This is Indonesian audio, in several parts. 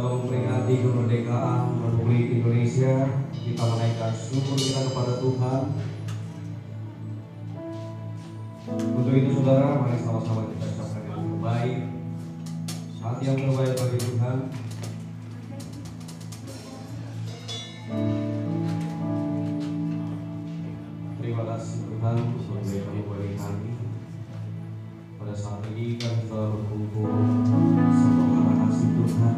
dalam memperingati kemerdekaan Republik Indonesia, kita menaikkan syukur kita kepada Tuhan. Untuk itu saudara, mari sama-sama kita ucapkan yang terbaik, hati yang terbaik bagi Tuhan. Terima kasih Tuhan untuk memberikan bagi kami. Pada saat ini kami telah berkumpul semoga kasih Tuhan.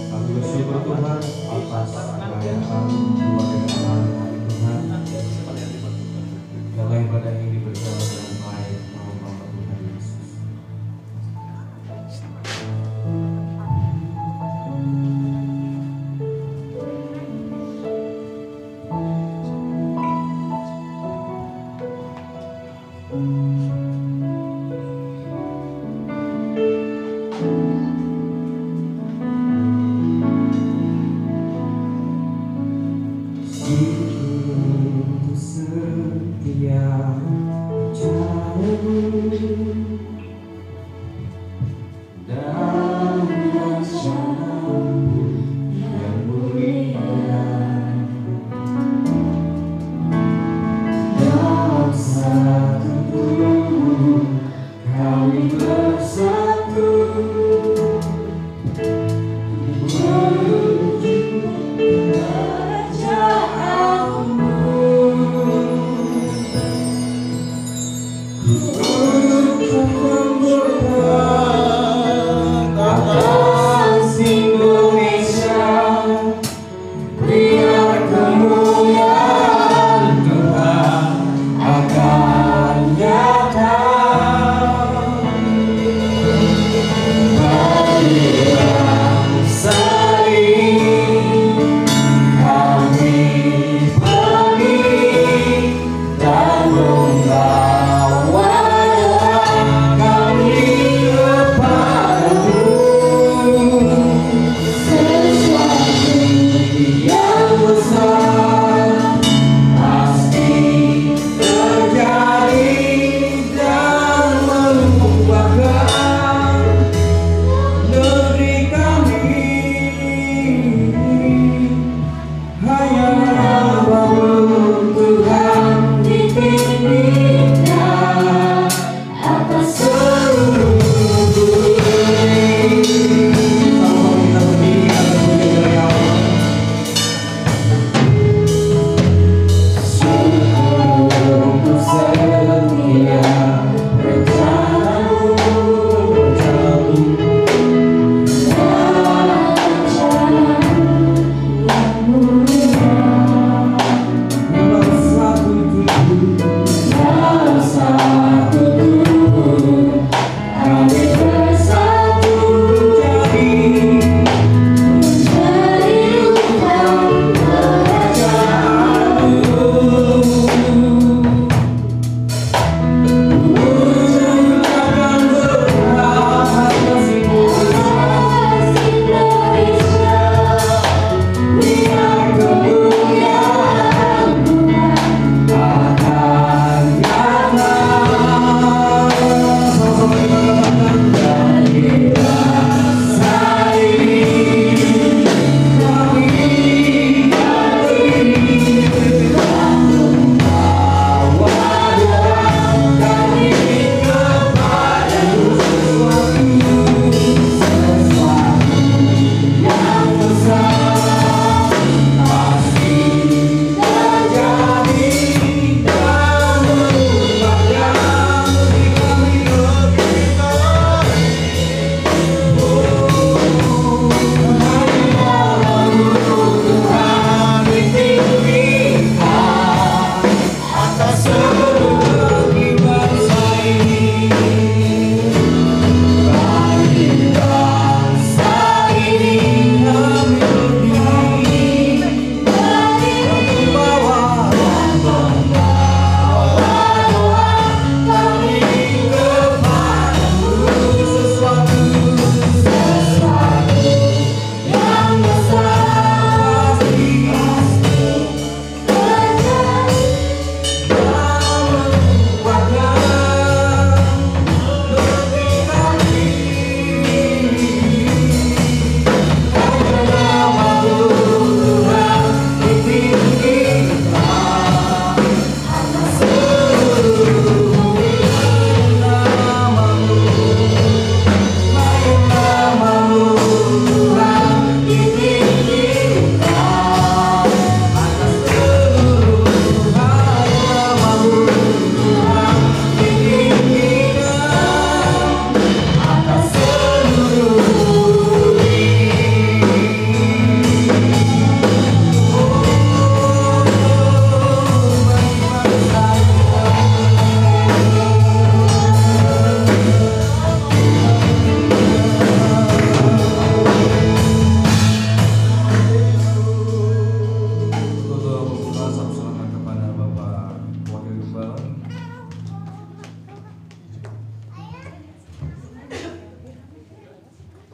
Kami bersyukur Tuhan atas perayaan kemerdekaan hari Tuhan. Dalam ibadah ini berjalan dengan baik, nama Tuhan Yesus. Membawa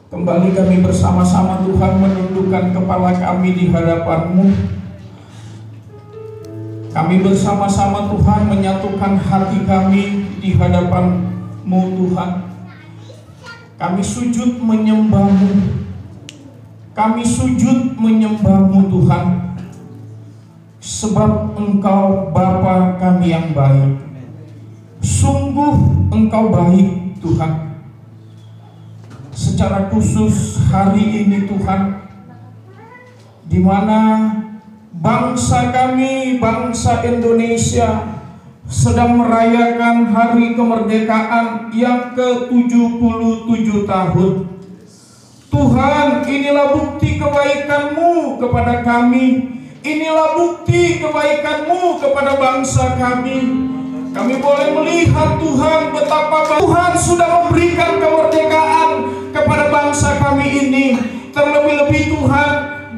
Kembali kami bersama-sama Tuhan menundukkan kepala kami di hadapan-Mu. Kami bersama-sama Tuhan menyatukan hati kami di hadapan-Mu Tuhan. Kami sujud menyembah-Mu. Kami sujud menyembah-Mu Tuhan. Sebab Engkau Bapa kami yang baik. Sungguh Engkau baik Tuhan. Secara khusus hari ini Tuhan, di mana bangsa kami, bangsa Indonesia sedang merayakan hari kemerdekaan yang ke-77 tahun. Tuhan, inilah bukti kebaikan-Mu kepada kami. Inilah bukti kebaikan-Mu kepada bangsa kami. Kami boleh melihat Tuhan betapa Tuhan sudah memberikan kemerdekaan kepada bangsa kami ini. Terlebih-lebih Tuhan,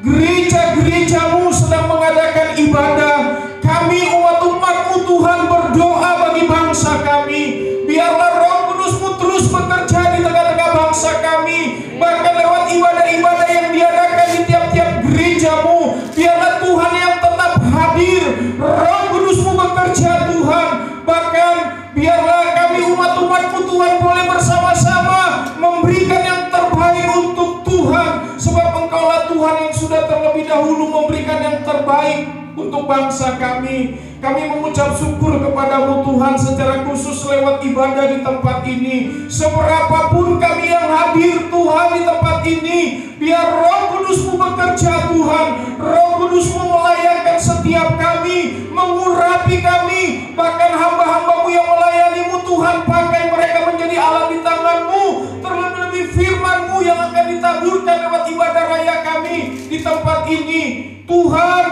gereja-gereja-Mu sedang mengadakan ibadah. Kami umat-umat-Mu Tuhan berdoa bagi bangsa kami. Biarlah Roh Kudus-Mu terus bekerja di tengah-tengah bangsa kami. Bahkan lewat ibadah-ibadah yang diadakan di tiap-tiap gereja-Mu, biarlah Tuhan yang tetap hadir. Roh Kudus-Mu bekerja Tuhan. Bahkan biarlah kami umat-umat-Mu Tuhan boleh bersama-sama memberikan yang terbaik untuk Tuhan. Sebab Engkaulah Tuhan yang sudah terlebih dahulu memberikan yang terbaik untuk bangsa kami. Kami mengucap syukur kepada-Mu Tuhan secara khusus lewat ibadah di tempat ini. Seberapapun kami yang hadir Tuhan di tempat ini, biar Roh Kudus-Mu bekerja Tuhan. Roh Kudus-Mu melayakkan setiap kami, mengurapi kami. Bahkan hamba-hamba-Mu yang melayani-Mu Tuhan, pakai mereka menjadi alat di tangan-Mu. Terlebih-lebih firman-Mu yang akan ditaburkan lewat ibadah raya kami di tempat ini. Tuhan,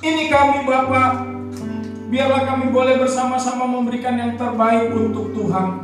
ini kami Bapa. Biarlah kami boleh bersama-sama memberikan yang terbaik untuk Tuhan.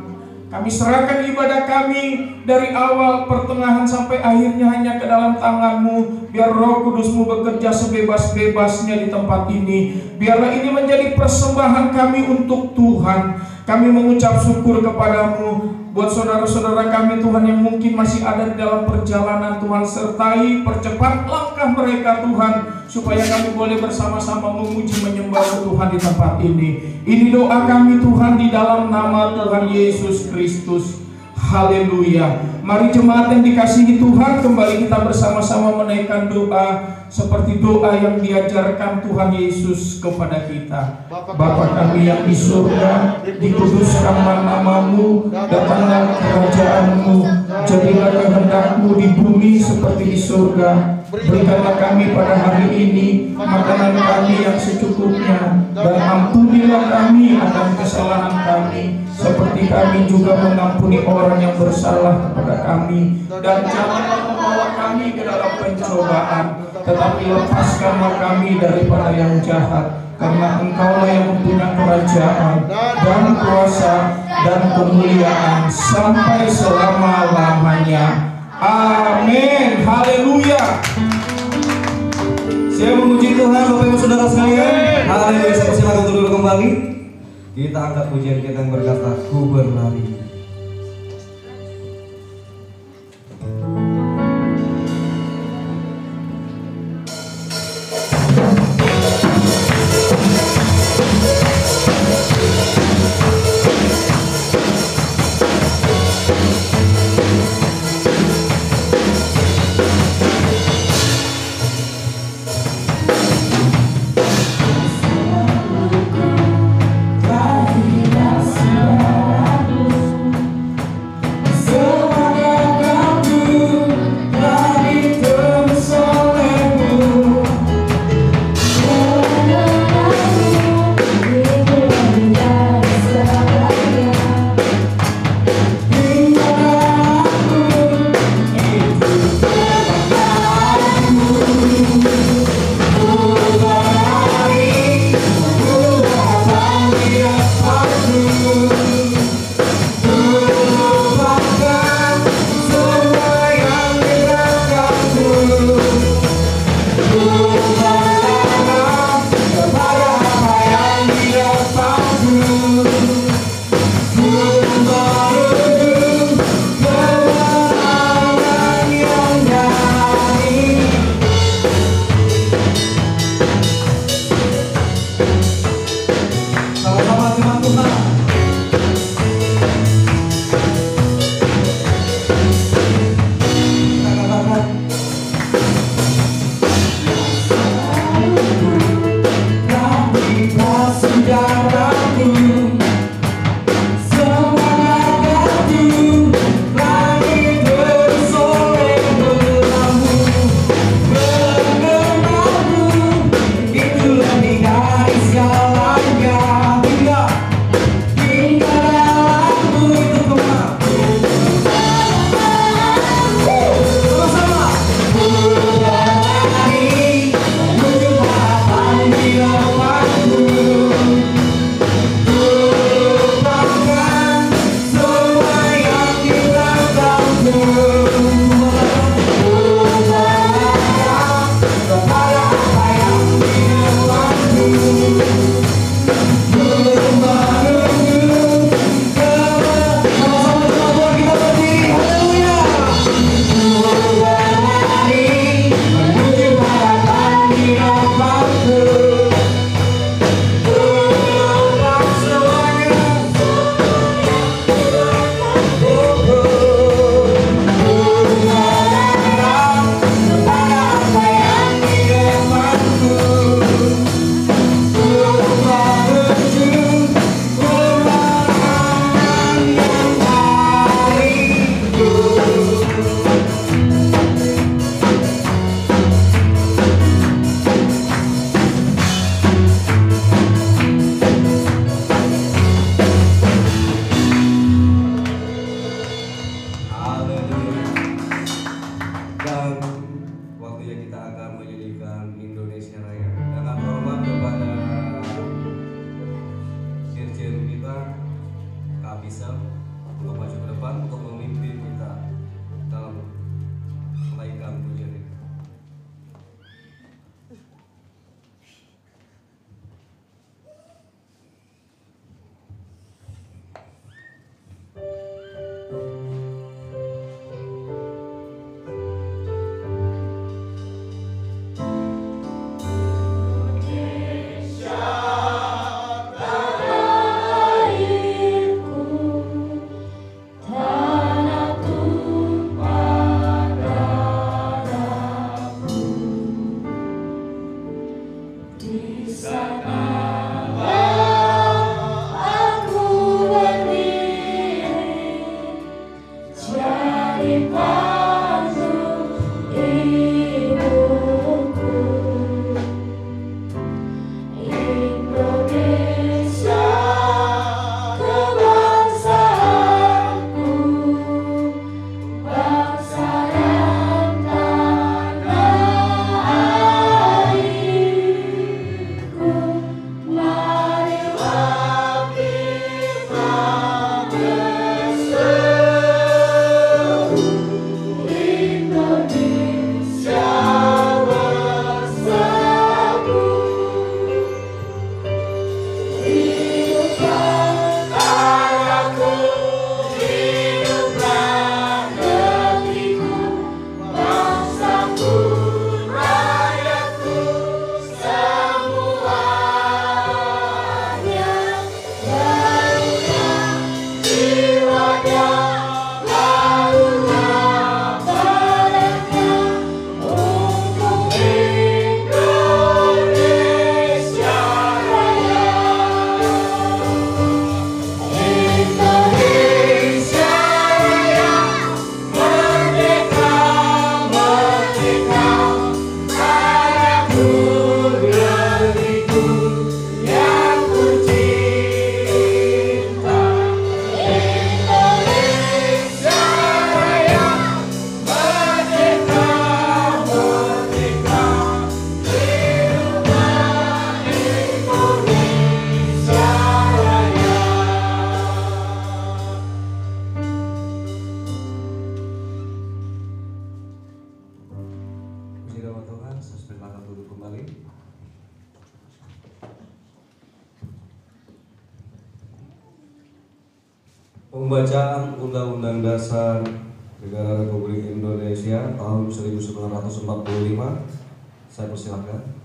Kami serahkan ibadah kami dari awal, pertengahan sampai akhirnya hanya ke dalam tangan-Mu. Biar Roh Kudus-Mu bekerja sebebas-bebasnya di tempat ini. Biarlah ini menjadi persembahan kami untuk Tuhan. Kami mengucap syukur kepada-Mu. Buat saudara-saudara kami Tuhan yang mungkin masih ada di dalam perjalanan, Tuhan sertai, percepat langkah mereka Tuhan, supaya kami boleh bersama-sama memuji menyembah Tuhan di tempat ini. Ini doa kami Tuhan di dalam nama Tuhan Yesus Kristus. Haleluya. Mari jemaat yang dikasihi Tuhan, kembali kita bersama-sama menaikkan doa seperti doa yang diajarkan Tuhan Yesus kepada kita. Bapa kami yang di surga, dikuduskanlah nama-Mu, datanglah kerajaan-Mu, jadilah kehendak-Mu di bumi seperti di surga. Berikanlah kami pada hari ini makanan kami yang secukupnya, dan ampunilah kami akan kesalahan kami, seperti kami juga mengampuni orang yang bersalah kepada kami. Dan janganlah membawa kami ke dalam pencobaan, tetapi lepaskanlah kami daripada yang jahat. Karena Engkaulah yang mempunyai kerajaan dan kuasa dan kemuliaan sampai selama-lamanya. Amin. Haleluya. Saya memuji Tuhan, Bapak Ibu Saudara sekalian. Haleluya. Saya persilakan untuk duduk kembali. Kita angkat pujian kita yang berkata, Ku berlari. Gisel untuk maju ke depan untuk memimpin kita dalam menaikkan pujian ini. Pembacaan Undang-Undang Dasar Negara Republik Indonesia tahun 1945. Saya persilakan.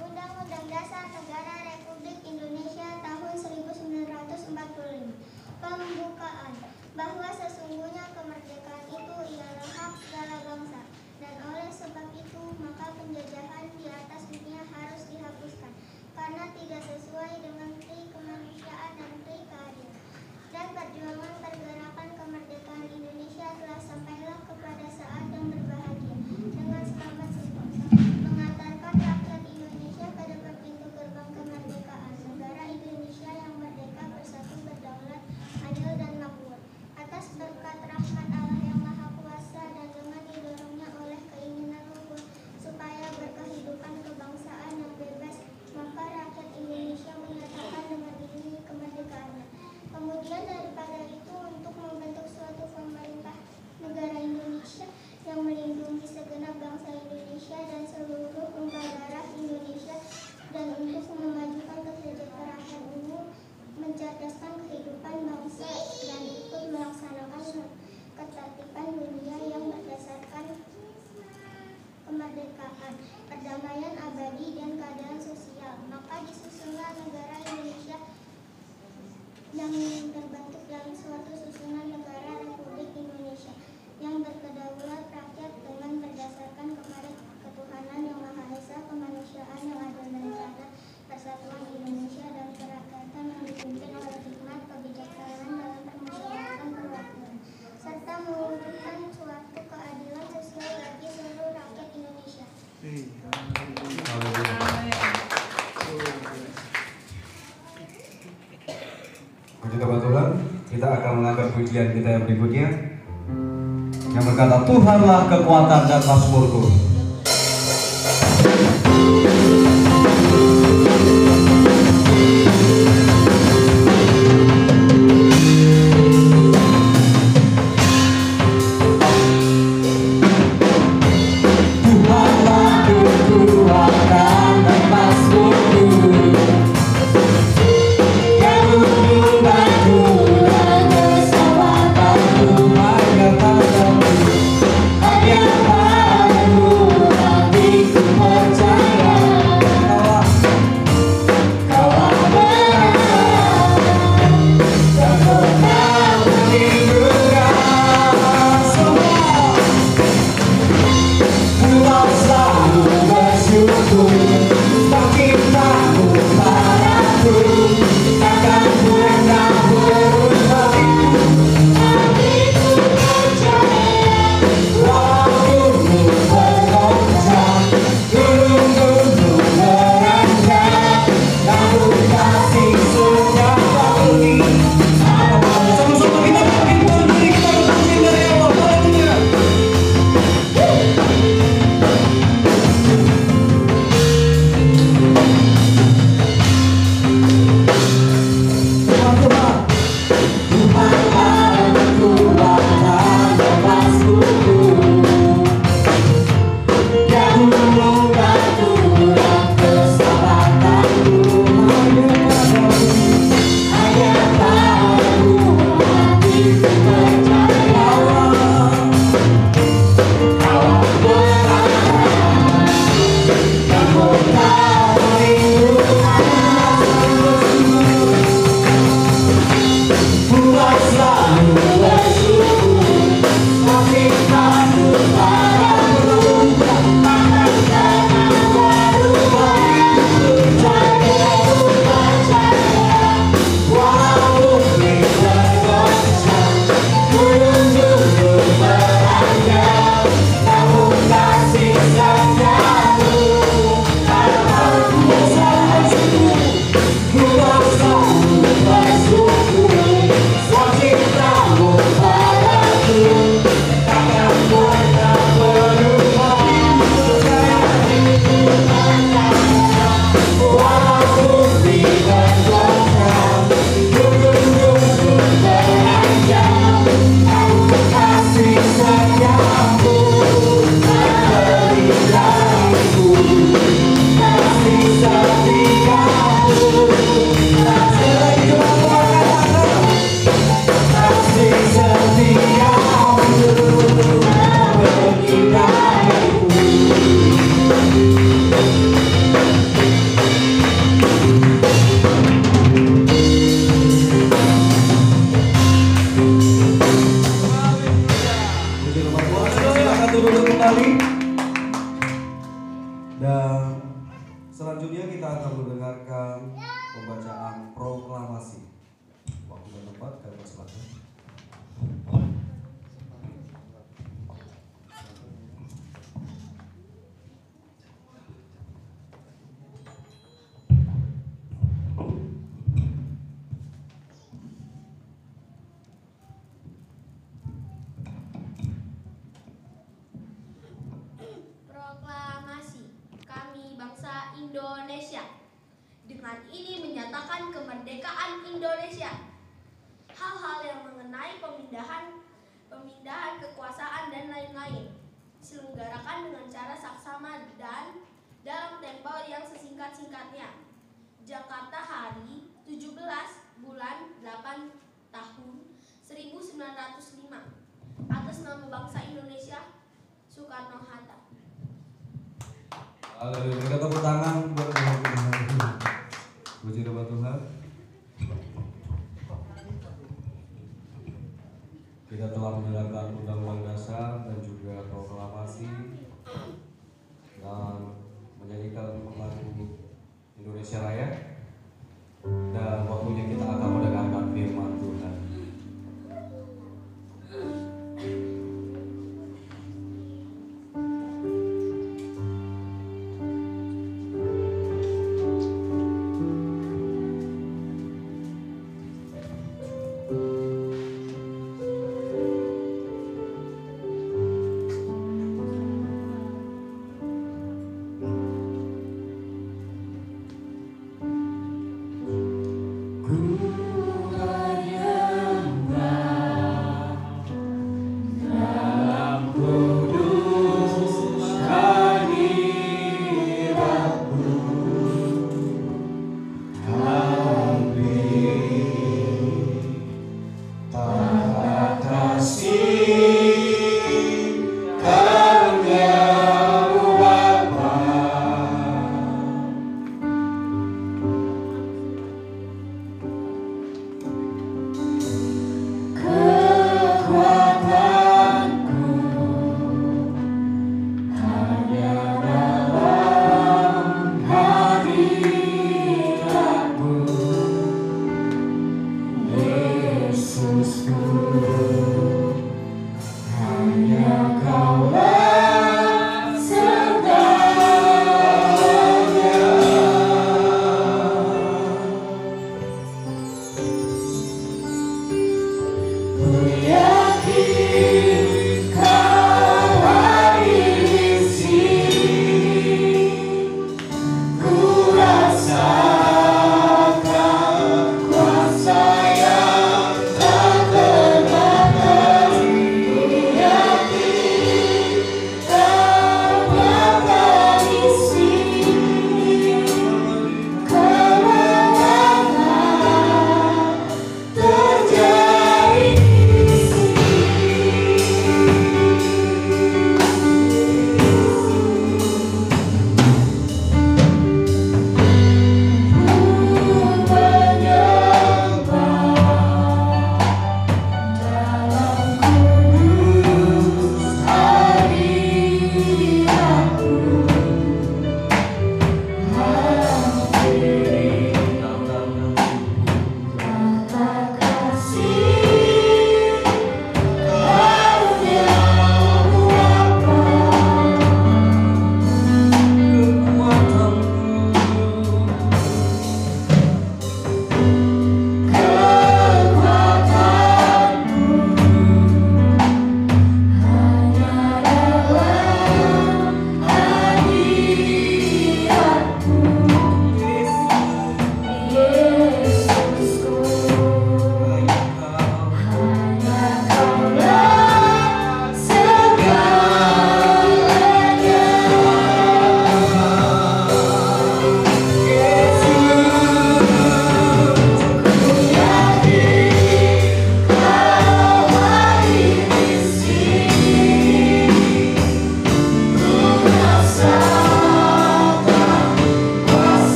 Undang-Undang Dasar Negara Republik Indonesia tahun 1945. Pembukaan. Bahwa sesungguhnya kemerdekaan itu ialah hak segala bangsa, dan oleh sebab itu maka penjajahan di atas dunia harus dihapuskan, karena tidak sesuai dengan pri kemanusiaan dan pri keadilan. Dan perjuangan pergerakan kemerdekaan Indonesia telah sampailah kepada saat yang berbahagia, dengan selamat sentosa, mengantarkan rakyat Indonesia ke depan pintu gerbang kemerdekaan, negara Indonesia yang merdeka, bersatu, berdaulat, adil dan makmur. Atas berkat rahmat kita akan mengangkat pujian kita yang berikutnya yang berkata, Tuhanlah kekuatan dan mazmurku. Dan selanjutnya kita akan mendengarkan pembacaan proklamasi. Waktu dan tempat kami persilakan. Proklamasi kami bangsa Indonesia. Dengan ini menyatakan kemerdekaan Indonesia. Hal-hal yang mengenai pemindahan kekuasaan dan lain-lain diselenggarakan dengan cara saksama dan dalam tempo yang sesingkat-singkatnya. Jakarta, hari 17 bulan 8 tahun 1905. Atas nama bangsa Indonesia, Soekarno-Hatta. Haleluya, tepuk tangan buat Tuhan. Puji nama Tuhan. Kita telah mendengarkan Undang-Undang Dasar dan juga proklamasi dan menyanyikan lagu Indonesia Raya. Dan waktunya kita akan mendengarkan firman Tuhan.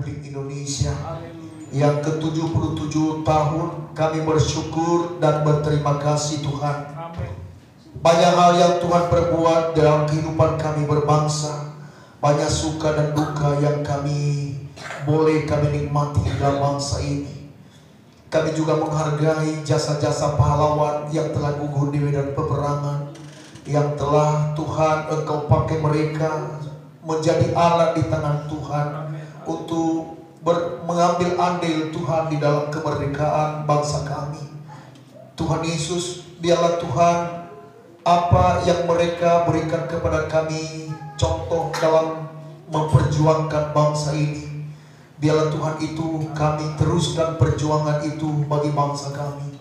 Republik Indonesia yang ke-77 tahun. Kami bersyukur dan berterima kasih Tuhan. Banyak hal yang Tuhan perbuat dalam kehidupan kami berbangsa. Banyak suka dan duka yang kami nikmati dalam bangsa ini. Kami juga menghargai jasa-jasa pahlawan yang telah gugur di medan peperangan, yang telah Tuhan Engkau pakai mereka menjadi alat di tangan Tuhan untuk mengambil andil Tuhan di dalam kemerdekaan bangsa kami. Tuhan Yesus, biarlah Tuhan apa yang mereka berikan kepada kami contoh dalam memperjuangkan bangsa ini. Biarlah Tuhan itu kami teruskan perjuangan itu bagi bangsa kami.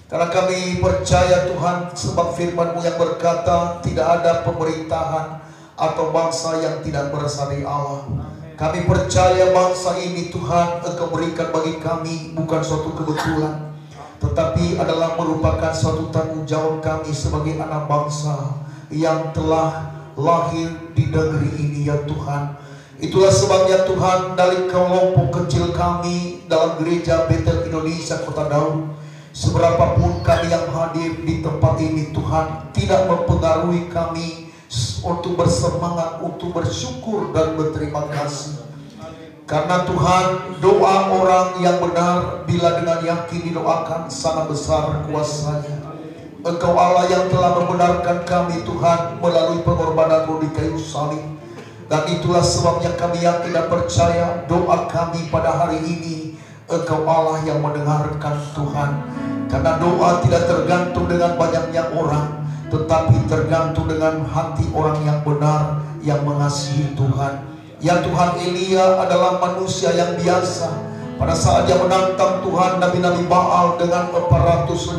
Karena kami percaya Tuhan, sebab firman-Mu yang berkata tidak ada pemerintahan atau bangsa yang tidak berasal dari Allah. Kami percaya bangsa ini Tuhan Engkau berikan bagi kami bukan suatu kebetulan, tetapi adalah merupakan suatu tanggung jawab kami sebagai anak bangsa yang telah lahir di negeri ini ya Tuhan. Itulah sebabnya Tuhan, dari kelompok kecil kami dalam gereja Betel Indonesia Kota Daud, seberapapun kami yang hadir di tempat ini Tuhan, tidak mempengaruhi kami untuk bersemangat, untuk bersyukur dan berterima kasih. Karena Tuhan, doa orang yang benar bila dengan yakin didoakan sangat besar kuasanya. Engkau Allah yang telah membenarkan kami Tuhan melalui pengorbanan-Mu di kayu salib. Dan itulah sebabnya kami yakin dan percaya doa kami pada hari ini Engkau Allah yang mendengarkan Tuhan. Karena doa tidak tergantung dengan banyaknya orang, tetapi tergantung dengan hati orang yang benar yang mengasihi Tuhan. Ya Tuhan, Elia adalah manusia yang biasa. Pada saat dia menantang Tuhan Nabi-Nabi Baal dengan 450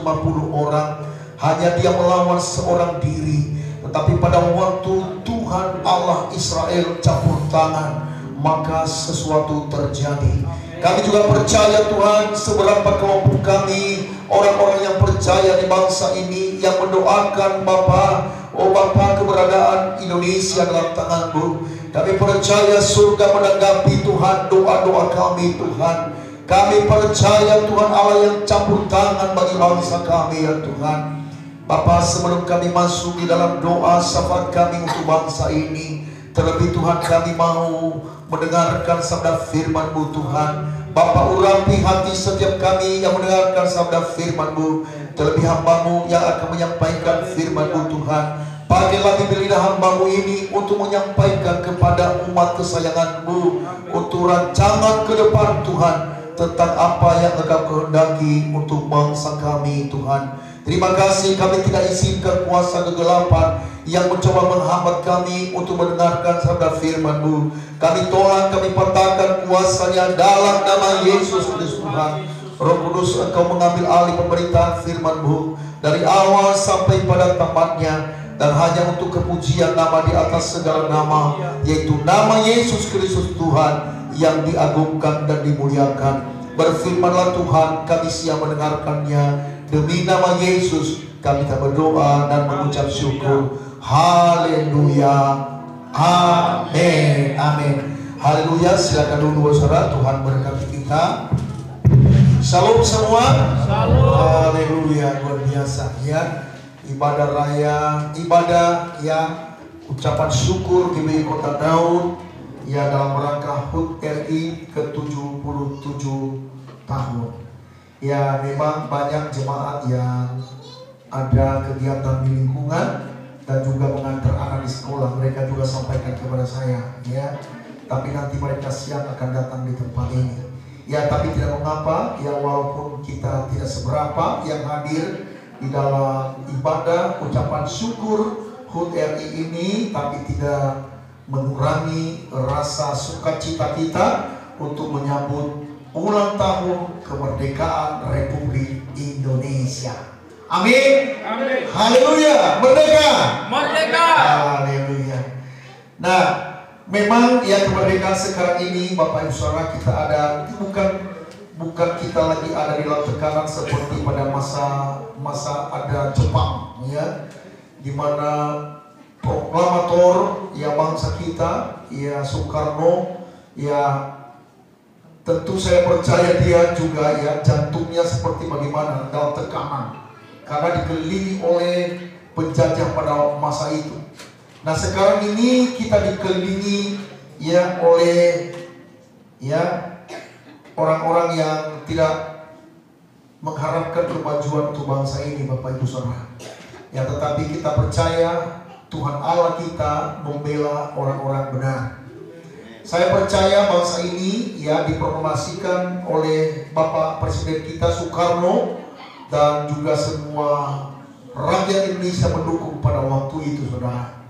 orang, hanya dia melawan seorang diri. Tetapi pada waktu Tuhan Allah Israel campur tangan, maka sesuatu terjadi. Kami juga percaya Tuhan, seberapa kelompok kami, orang-orang yang percaya di bangsa ini, yang mendoakan Bapa, oh Bapa, keberadaan Indonesia dalam tangan-Mu. Kami percaya surga menanggapi Tuhan doa-doa kami Tuhan. Kami percaya Tuhan Allah yang campur tangan bagi bangsa kami ya Tuhan. Bapa, sebelum kami masuk di dalam doa syafaat kami untuk bangsa ini, terlebih Tuhan kami mau mendengarkan sabda firman-Mu Tuhan. Bapa, urapi hati setiap kami yang mendengarkan sabda firman-Mu, terlebih hamba-Mu yang akan menyampaikan firman-Mu Tuhan. Pakailah bibir lidah hamba-Mu ini untuk menyampaikan kepada umat kesayangan-Mu, untuk rancangan ke depan Tuhan, tentang apa yang Engkau kehendaki untuk bangsa kami Tuhan. Terima kasih, kami tidak izinkan kuasa kegelapan yang mencoba menghambat kami untuk mendengarkan sabda firman-Mu. Kami tolak, kami patahkan kuasanya dalam nama Yesus Kristus Tuhan. Roh Kudus, Engkau mengambil alih pemberitaan firman-Mu dari awal sampai pada tamatnya, dan hanya untuk kepujian nama di atas segala nama, yaitu nama Yesus Kristus Tuhan yang diagungkan dan dimuliakan. Berfirmanlah Tuhan, kami siap mendengarkannya. Demi nama Yesus kami tak berdoa dan mengucap syukur. Haleluya. Amin. Amin. Haleluya. Silakan dulu saudara, Tuhan berkati kita. Shalom semua. Shalom. Haleluya, luar biasa ya. Ibadah raya, ibadah yang ucapan syukur di Kota Daud ya, dalam rangka HUT RI ke-77 tahun. Ya, memang banyak jemaat yang ada kegiatan di lingkungan dan juga mengantar anak di sekolah. Mereka juga sampaikan kepada saya ya, tapi nanti mereka siang akan datang di tempat ini ya. Tapi tidak mengapa ya, walaupun kita tidak seberapa yang hadir di dalam ibadah ucapan syukur HUT RI ini, tapi tidak mengurangi rasa sukacita kita untuk menyambut ulang tahun kemerdekaan Republik Indonesia. Amin. Amin. Haleluya. Merdeka. Merdeka. Haleluya. Nah, memang ya kemerdekaan sekarang ini Bapak Ibu Saudara, kita ada bukan kita lagi ada di dalam tekanan seperti pada masa ada Jepang ya, di mana proklamator ya bangsa kita ya Soekarno ya tentu saya percaya dia juga ya jantungnya seperti bagaimana dalam tekanan karena dikelilingi oleh penjajah pada masa itu. Nah sekarang ini kita dikelilingi ya oleh ya orang-orang yang tidak mengharapkan kemajuan untuk bangsa ini, Bapak Ibu Saudara. Ya tetapi kita percaya Tuhan Allah kita membela orang-orang benar. Saya percaya bangsa ini ya dipromosikan oleh Bapak Presiden kita Soekarno dan juga semua rakyat Indonesia mendukung pada waktu itu, saudara.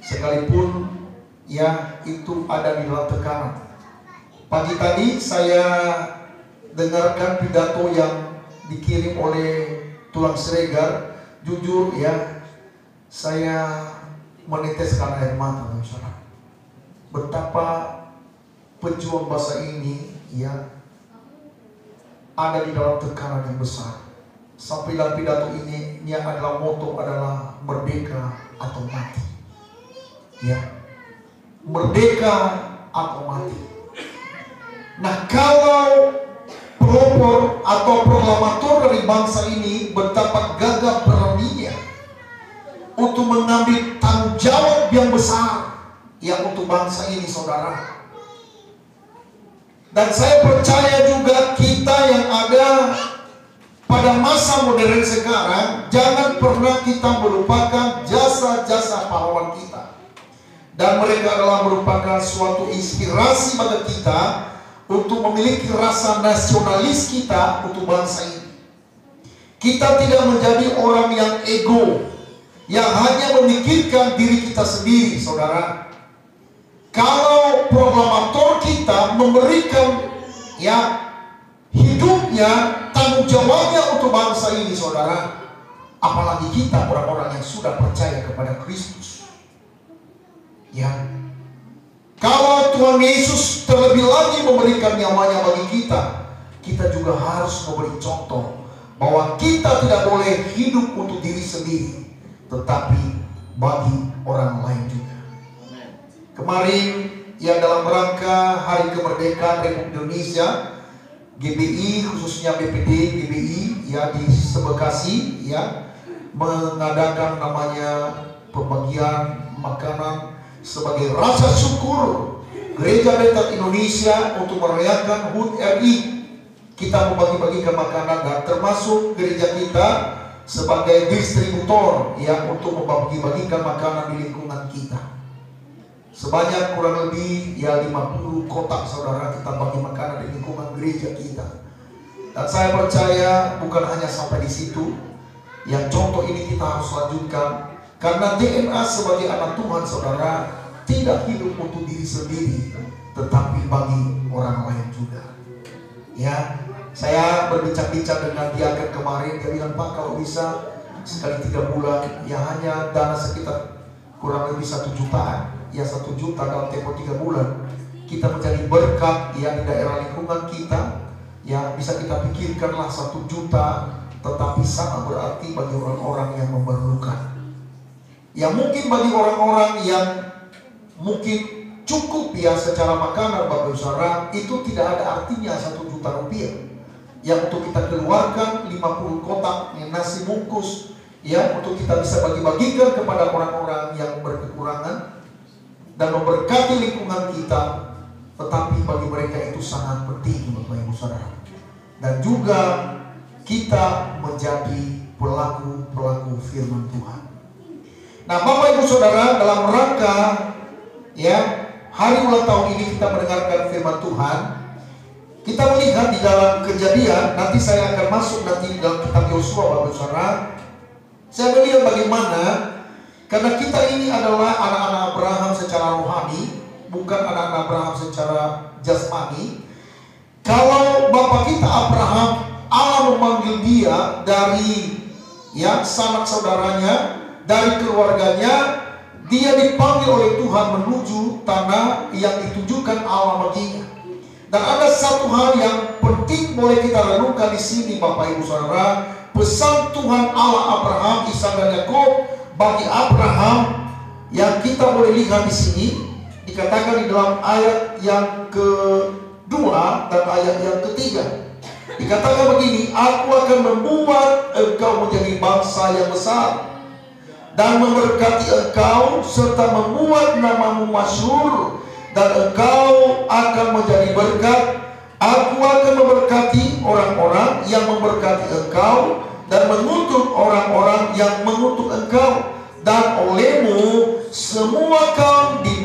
Sekalipun ya itu ada di dalam tekanan. Pagi tadi saya dengarkan pidato yang dikirim oleh Tulang Siregar. Jujur ya, saya meneteskan air mata, saudara. Betapa pejuang bangsa ini ya ada di dalam tekanan yang besar. Sampai dalam pidato ini adalah moto adalah merdeka atau mati. Ya, merdeka atau mati. Nah kalau pelopor atau proklamator dari bangsa ini betapa gagah beraninya untuk mengambil tanggung jawab yang besar ya untuk bangsa ini, saudara. Dan saya percaya juga kita yang ada pada masa modern sekarang, jangan pernah kita melupakan jasa-jasa pahlawan kita. Dan mereka adalah merupakan suatu inspirasi bagi kita untuk memiliki rasa nasionalis kita untuk bangsa ini. Kita tidak menjadi orang yang ego, yang hanya memikirkan diri kita sendiri, saudara. Kalau proklamator kita memberikan ya hidupnya, tanggung jawabnya untuk bangsa ini, saudara, apalagi kita orang-orang yang sudah percaya kepada Kristus. Ya, kalau Tuhan Yesus terlebih lagi memberikan nyawanya bagi kita, kita juga harus memberi contoh bahwa kita tidak boleh hidup untuk diri sendiri, tetapi bagi orang lain juga. Kemarin yang dalam rangka Hari Kemerdekaan Republik Indonesia, GBI khususnya BPD GBI ya di Sebekasi ya mengadakan namanya pembagian makanan sebagai rasa syukur Gereja Bentang Indonesia untuk merayakan HUT RI. Kita membagi-bagikan makanan dan termasuk gereja kita sebagai distributor ya untuk membagi-bagikan makanan di lingkungan kita. Sebanyak kurang lebih ya 50 kotak, saudara, kita bagi makanan di lingkungan gereja kita. Dan saya percaya bukan hanya sampai di situ. Yang contoh ini kita harus lanjutkan. Karena DNA sebagai anak Tuhan, saudara, tidak hidup untuk diri sendiri, tetapi bagi orang lain juga. Ya, saya berbincang-bincang dengan diaken kemarin. Dia bilang, Pak, kalau bisa sekali 3 bulan, ya hanya dana sekitar kurang lebih 1 jutaan. Ya 1 juta dalam tempo 3 bulan kita menjadi berkat ya di daerah lingkungan kita. Ya bisa kita pikirkanlah 1 juta, tetapi sangat berarti bagi orang-orang yang memerlukan. Ya mungkin bagi orang-orang yang mungkin cukup ya secara makanan, Bapak Saudara, itu tidak ada artinya 1 juta rupiah yang untuk kita keluarkan 50 kotak nasi bungkus ya untuk kita bisa bagi-bagikan kepada orang-orang yang berkekurangan dan memberkati lingkungan kita. Tetapi bagi mereka itu sangat penting, Bapak Ibu Saudara. Dan juga kita menjadi pelaku-pelaku firman Tuhan. Nah Bapak Ibu Saudara, dalam rangka ya hari ulang tahun ini kita mendengarkan firman Tuhan. Kita melihat di dalam Kejadian, nanti saya akan masuk nanti di dalam kitab Yosua, Bapak Ibu Saudara. Saya melihat bagaimana, karena kita ini adalah anak-anak Abraham secara rohani, bukan anak-anak Abraham secara jasmani. Kalau bapak kita Abraham, Allah memanggil dia dari ya sanak saudaranya, dari keluarganya. Dia dipanggil oleh Tuhan menuju tanah yang ditujukan Allah baginya. Dan ada satu hal yang penting boleh kita renungkan di sini, Bapak Ibu Saudara. Pesan Tuhan Allah Abraham, Ishak dan Yakub bagi Abraham yang kita boleh lihat di sini, dikatakan di dalam ayat yang ke-12 2 dan ayat yang ketiga. Dikatakan begini, aku akan membuat engkau menjadi bangsa yang besar dan memberkati engkau serta membuat namamu masyhur, dan engkau akan menjadi berkat. Aku akan memberkati orang-orang yang memberkati engkau dan mengutuk orang-orang yang mengutuk engkau, dan olehmu semua kaum di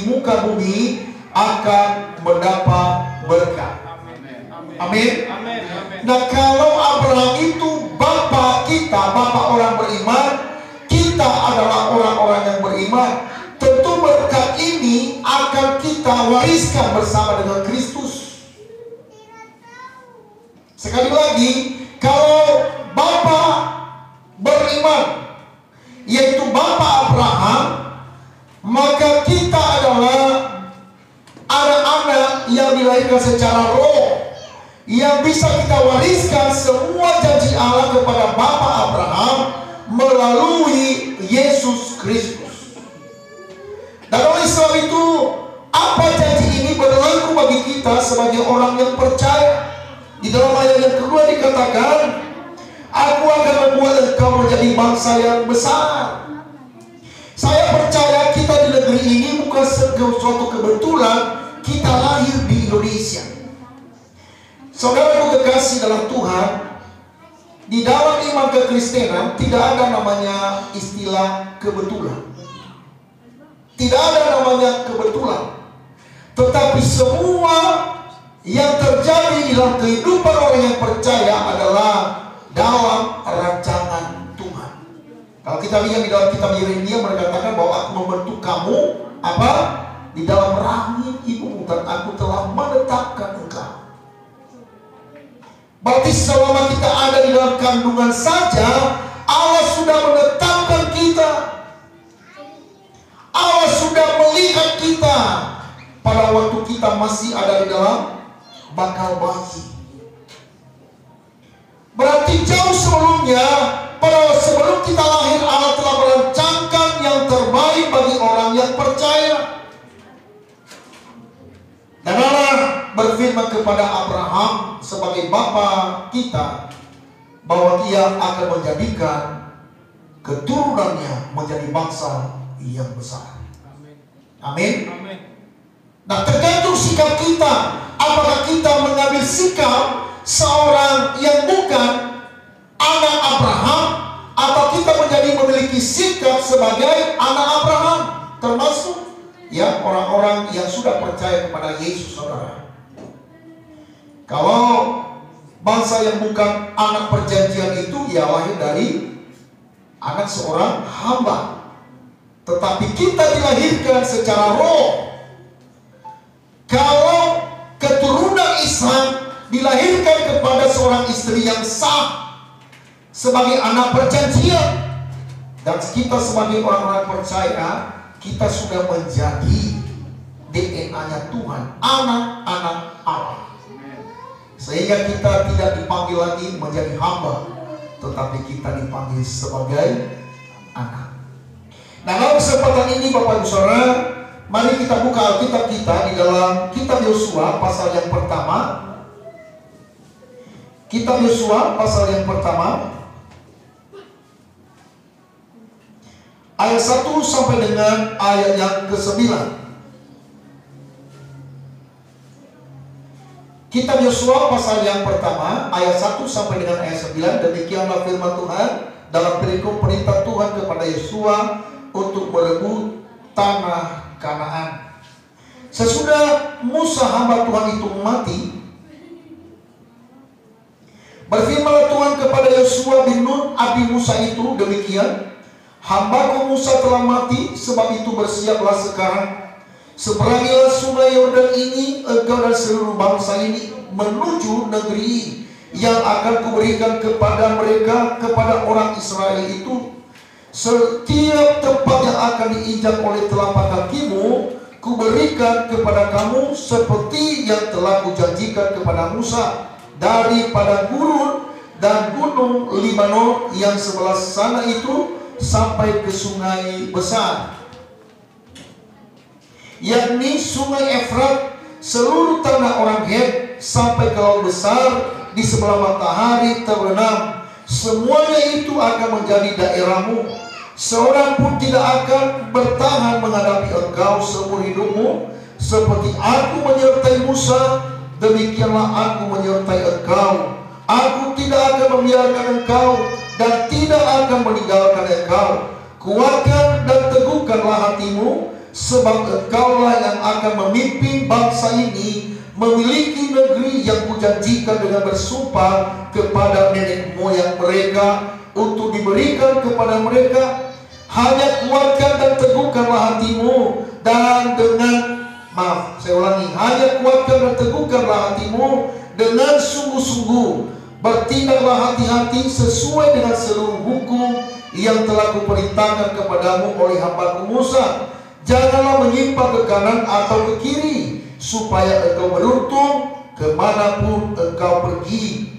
muka bumi akan mendapat berkat. Amin. Nah, kalau Abraham itu bapak kita, bapak orang beriman, kita adalah orang-orang yang beriman, tentu berkat ini akan kita wariskan bersama dengan Kristus. Sekali lagi, kalau bapak beriman, yaitu bapak Abraham, maka kita adalah anak-anak yang dilahirkan secara roh, yang bisa kita wariskan semua janji Allah kepada Bapak Abraham melalui Yesus Kristus. Dan oleh sebab itu, apa janji ini berlaku bagi kita sebagai orang yang percaya. Di dalam ayat yang kedua dikatakan, aku akan membuat engkau menjadi bangsa yang besar. Saya percaya kita di negeri ini bukan suatu kebetulan kita lahir di Indonesia. Saudaraku kekasih dalam Tuhan, di dalam iman kekristenan tidak ada namanya istilah kebetulan. Tidak ada namanya kebetulan. Tetapi semua yang terjadi dalam kehidupan orang yang percaya adalah dalam rancangan Tuhan. Kalau kita lihat di dalam kitab Yeremia, berkatakan bahwa aku membentuk kamu apa? Di dalam rahim ibumu, dan aku telah menetapkan engkau. Berarti selama kita ada di dalam kandungan saja, Allah sudah menetapkan kita. Allah sudah melihat kita pada waktu kita masih ada di dalam bakal bayi. Berarti jauh sebelumnya, sebelum kita lahir, Allah telah merancangkan yang terbaik bagi orang yang percaya. Dan Allah berfirman kepada Abraham sebagai bapa kita bahwa Dia akan menjadikan keturunannya menjadi bangsa yang besar. Amin. Nah, tergantung sikap kita. Apakah kita mengambil sikap seorang yang bukan anak Abraham, atau kita memiliki sikap sebagai anak Abraham, termasuk ya orang-orang yang sudah percaya kepada Yesus, saudara. Kalau bangsa yang bukan anak perjanjian itu, ya lahir dari anak seorang hamba. Tetapi kita dilahirkan secara roh. Kalau keturunan Ishak dilahirkan kepada seorang istri yang sah sebagai anak perjanjian, dan kita sebagai orang-orang percaya, kita sudah menjadi DNA-nya Tuhan, anak-anak Allah. Sehingga kita tidak dipanggil lagi menjadi hamba, tetapi kita dipanggil sebagai anak. Nah, dalam kesempatan ini Bapak Ibu Saudara, mari kita buka Alkitab kita di dalam kitab Yosua pasal yang pertama. Kitab Yosua pasal yang pertama, ayat 1 sampai dengan ayat yang ke-9. Kitab Yosua pasal yang pertama, ayat 1 sampai dengan ayat 9. Demikianlah firman Tuhan dalam perikop perintah Tuhan kepada Yosua untuk merebut tanah Kanaan. Sesudah Musa hamba Tuhan itu mati, berfirmanlah Tuhan kepada Yosua bin Nun abi Musa itu demikian, hambaku Musa telah mati, sebab itu bersiaplah sekarang, seberangilah sungai Yordan ini, engkau dan seluruh bangsa ini, menuju negeri yang akan kuberikan kepada mereka, kepada orang Israel itu. Setiap tempat yang akan diinjak oleh telapak kakimu, kuberikan kepada kamu seperti yang telah kujanjikan kepada Musa, daripada gurun dan gunung Libanon yang sebelah sana itu sampai ke sungai besar, yakni sungai Efrat, seluruh tanah orang Het sampai ke laut besar di sebelah matahari terbenam. Semuanya itu akan menjadi daerahmu. Seorang pun tidak akan bertahan menghadapi engkau seumur hidupmu. Seperti aku menyertai Musa, demikianlah aku menyertai engkau. Aku tidak akan membiarkan engkau dan tidak akan meninggalkan engkau. Kuatkan dan teguhkanlah hatimu, sebab engkaulah yang akan memimpin bangsa ini memiliki negeri yang kujanjikan dengan bersumpah kepada nenek moyang mereka untuk diberikan kepada mereka. Hanya kuatkan dan teguhkanlah hatimu dan hanya kuatkan dan teguhkanlah hatimu dengan sungguh-sungguh. Bertindaklah hati-hati sesuai dengan seluruh hukum yang telah kuperintahkan kepadamu oleh hambaku Musa. Janganlah menyimpang ke kanan atau ke kiri, supaya engkau beruntung kemanapun engkau pergi.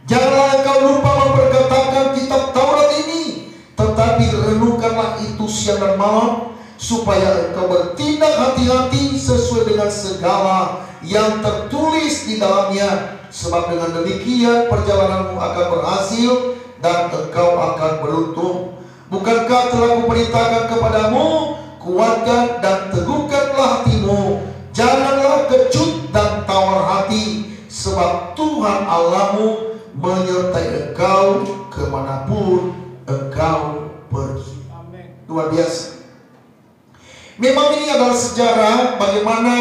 Janganlah engkau lupa memperkatakan kitab Taurat ini, tetapi renungkanlah itu siang dan malam, supaya engkau bertindak hati-hati sesuai dengan segala yang tertulis di dalamnya. Sebab dengan demikian perjalananmu akan berhasil dan engkau akan beruntung. Bukankah telah kuperintahkan kepadamu, kuatkan dan teguhkanlah hatimu, janganlah kecut dan tawar hati, sebab Tuhan Allahmu menyertai engkau kemanapun engkau pergi. Luar biasa. Memang ini adalah sejarah bagaimana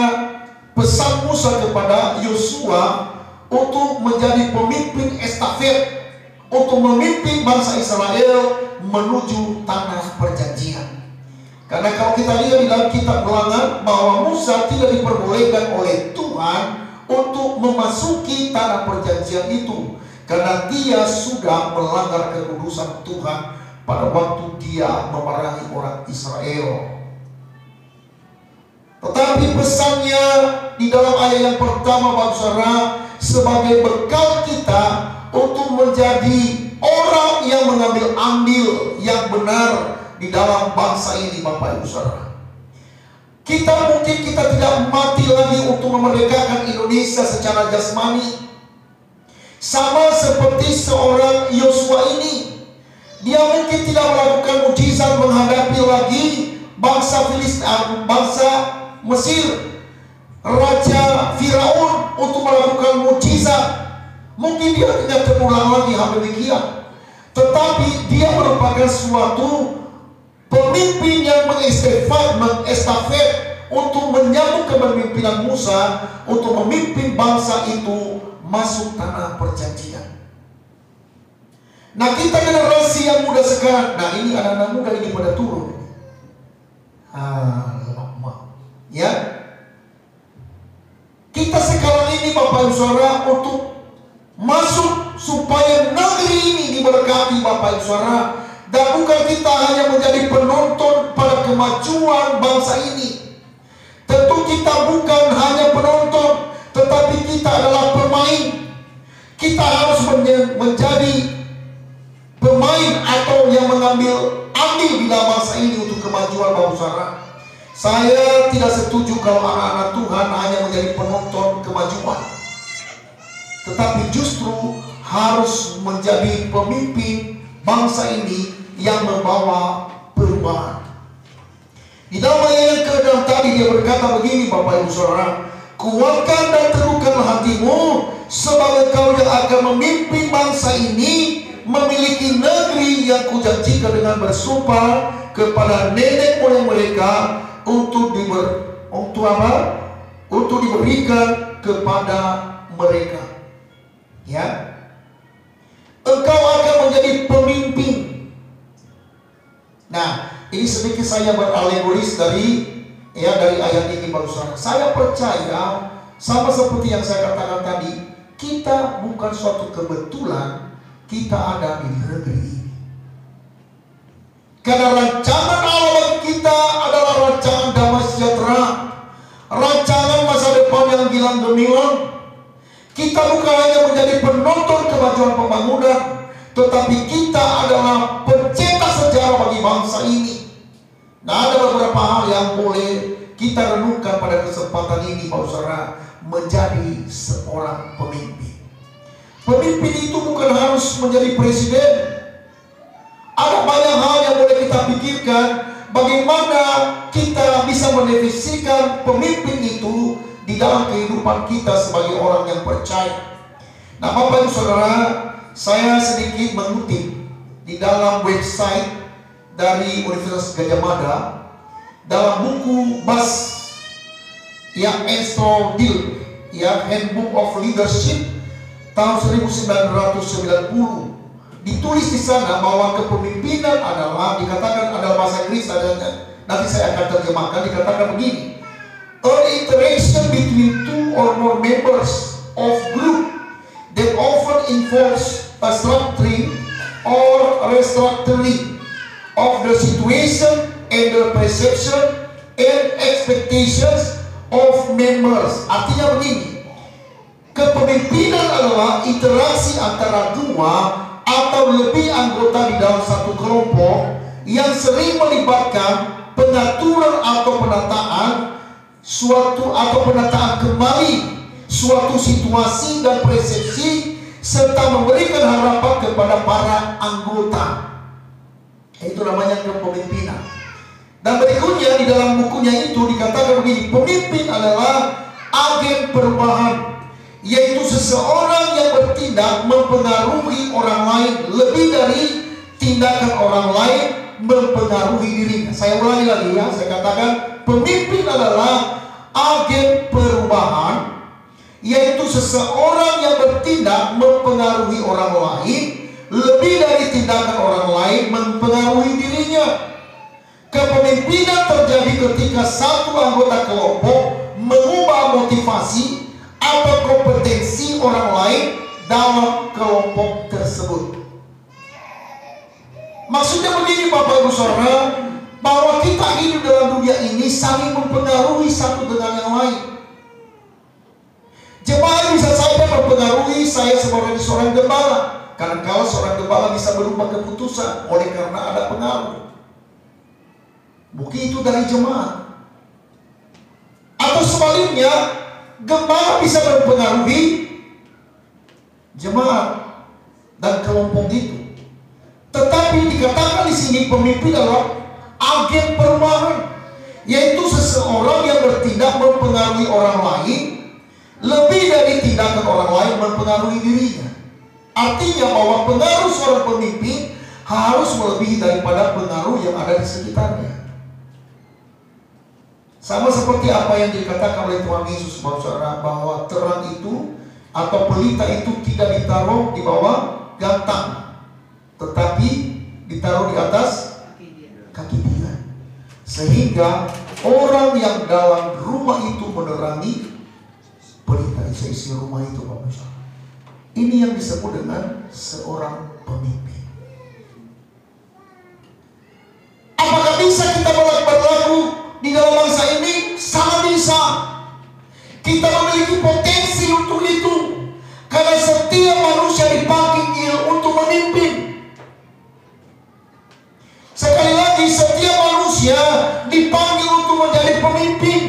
pesan Musa kepada Yosua untuk menjadi pemimpin estafet, untuk memimpin bangsa Israel menuju tanah perjanjian. Karena kalau kita lihat di dalam kitab Bilangan bahwa Musa tidak diperbolehkan oleh Tuhan untuk memasuki tanah perjanjian itu, karena dia sudah melanggar kekudusan Tuhan pada waktu dia memarahi orang Israel. Tetapi pesannya di dalam ayat yang pertama, Bapak Saudara, sebagai bekal kita untuk menjadi orang yang mengambil andil yang benar di dalam bangsa ini, Bapak Ibu Saudara. Kita tidak mati lagi untuk memerdekakan Indonesia secara jasmani. Sama seperti seorang Yosua ini, dia mungkin tidak melakukan mujizat menghadapi lagi bangsa Mesir, Raja Firaun untuk melakukan mujizat. Mungkin dia tidak terulang lagi hal demikian. Tetapi dia merupakan suatu pemimpin yang mengestafet untuk menyambung kepemimpinan Musa untuk memimpin bangsa itu masuk tanah perjanjian. Nah, kita generasi yang muda sekarang, nah ini anak-anak muda ini pada turun. Ya, kita sekarang ini Bapak Ibu Saudara untuk masuk supaya negeri ini diberkati, Bapak Ibu Saudara, dan bukan kita hanya menjadi penonton pada kemajuan bangsa ini. Tentu kita bukan hanya penonton, tetapi kita adalah pemain. Kita harus menjadi pemain atau yang mengambil andil di dalam bangsa ini untuk kemajuan, Bapak Saudara. Saya tidak setuju kalau anak-anak Tuhan hanya menjadi penonton kemajuan, tetapi justru harus menjadi pemimpin bangsa ini yang membawa perubahan. Di dalam ayat yang ke-6 tadi dia berkata begini, Bapak Ibu Saudara, kuatkan dan teguhkanlah hatimu, sebab engkau yang akan memimpin bangsa ini memiliki negeri yang kujanjikan dengan bersumpah kepada nenek moyang mereka untuk diberikan kepada mereka. Ya, engkau akan menjadi pemimpin. Nah, ini sedikit saya beralegoris dari ayat ini, Bapak Saudara. Saya percaya sama seperti yang saya katakan tadi, kita bukan suatu kebetulan kita ada di negeri ini. Karena rancangan Allah bagi kita adalah rancangan damai sejahtera, rancangan masa depan yang gilang gemilang. Kita bukan hanya menjadi penonton kemajuan pembangunan, tetapi kita adalah pencetak sejarah bagi bangsa ini. Nah, ada beberapa hal yang boleh kita renungkan pada kesempatan ini, Bapak Saudara, menjadi seorang pemimpin. Pemimpin itu bukan harus menjadi presiden. Ada banyak hal yang boleh kita pikirkan, bagaimana kita bisa mendefinisikan pemimpin itu di dalam kehidupan kita sebagai orang yang percaya. Nah, Bapak Ibu Saudara, saya sedikit mengutip di dalam website dari Universitas Gajah Mada dalam buku Bas yang Enstrodil, ya, Handbook of Leadership tahun 1990. Ditulis di sana bahwa kepemimpinan adalah, dikatakan adalah bahasa Inggris adanya, nanti saya akan terjemahkan, dikatakan begini: an interaction between two or more members of group that often involves a structuring or restructuring of the situation and the perception and expectations of members. Artinya begini, kepemimpinan adalah interaksi antara dua atau lebih anggota di dalam satu kelompok yang sering melibatkan pengaturan atau penataan suatu atau penataan kembali suatu situasi dan persepsi serta memberikan harapan kepada para anggota. Itu namanya kepemimpinan. Dan berikutnya di dalam bukunya itu dikatakan begini: pemimpin adalah agen perubahan, yaitu seseorang yang bertindak mempengaruhi orang lain lebih dari tindakan orang lain mempengaruhi dirinya. Saya ulangi lagi ya, saya katakan pemimpin adalah agen perubahan, yaitu seseorang yang bertindak mempengaruhi orang lain lebih dari tindakan orang lain mempengaruhi dirinya. Kepemimpinan terjadi ketika satu anggota kelompok mengubah motivasi atau kompetensi orang lain dalam kelompok tersebut. Maksudnya begini, Bapak Ibu Saudara, bahwa kita hidup dalam dunia ini saling mempengaruhi satu dengan yang lain. Jemaat bisa saja mempengaruhi saya sebagai seorang gembala, karena kalau seorang gembala bisa berubah keputusan oleh karena ada pengaruh. Mungkin itu dari jemaat. Atau sebaliknya, gembala bisa mempengaruhi jemaat dan kelompok itu. Tetapi dikatakan di sini pemimpin adalah agen perubahan, yaitu seseorang yang bertindak mempengaruhi orang lain lebih dari tindakan orang lain mempengaruhi dirinya. Artinya bahwa pengaruh seorang pemimpin harus melebihi daripada pengaruh yang ada di sekitarnya. Sama seperti apa yang dikatakan oleh Tuhan Yesus, Saudara, bahwa terang itu atau pelita itu tidak ditaruh di bawah gantang, tetapi ditaruh di atas kaki dia, sehingga orang yang dalam rumah itu menerangi pelita isi rumah itu, Bapak Saudara. Ini yang disebut dengan seorang pemimpin. Apakah bisa kita berlaku di dalam bangsa ini? Sangat bisa. Kita memiliki potensi untuk itu, karena setiap manusia dipanggil untuk memimpin. Sekali lagi, setiap manusia dipanggil untuk menjadi pemimpin.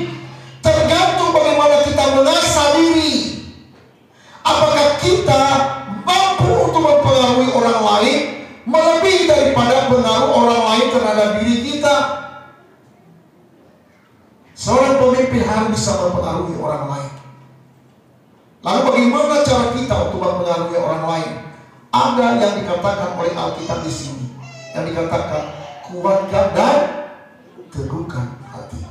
Tergantung bagaimana kita mengasah diri. Apakah kita mampu untuk mempengaruhi orang lain melebihi daripada pengaruh orang lain terhadap diri kita? Seorang pemimpin harus bisa mempengaruhi orang lain. Lalu bagaimana cara kita untuk mempengaruhi orang lain? Ada yang dikatakan oleh Alkitab di sini, yang dikatakan kuatkan dan teguhkan hati.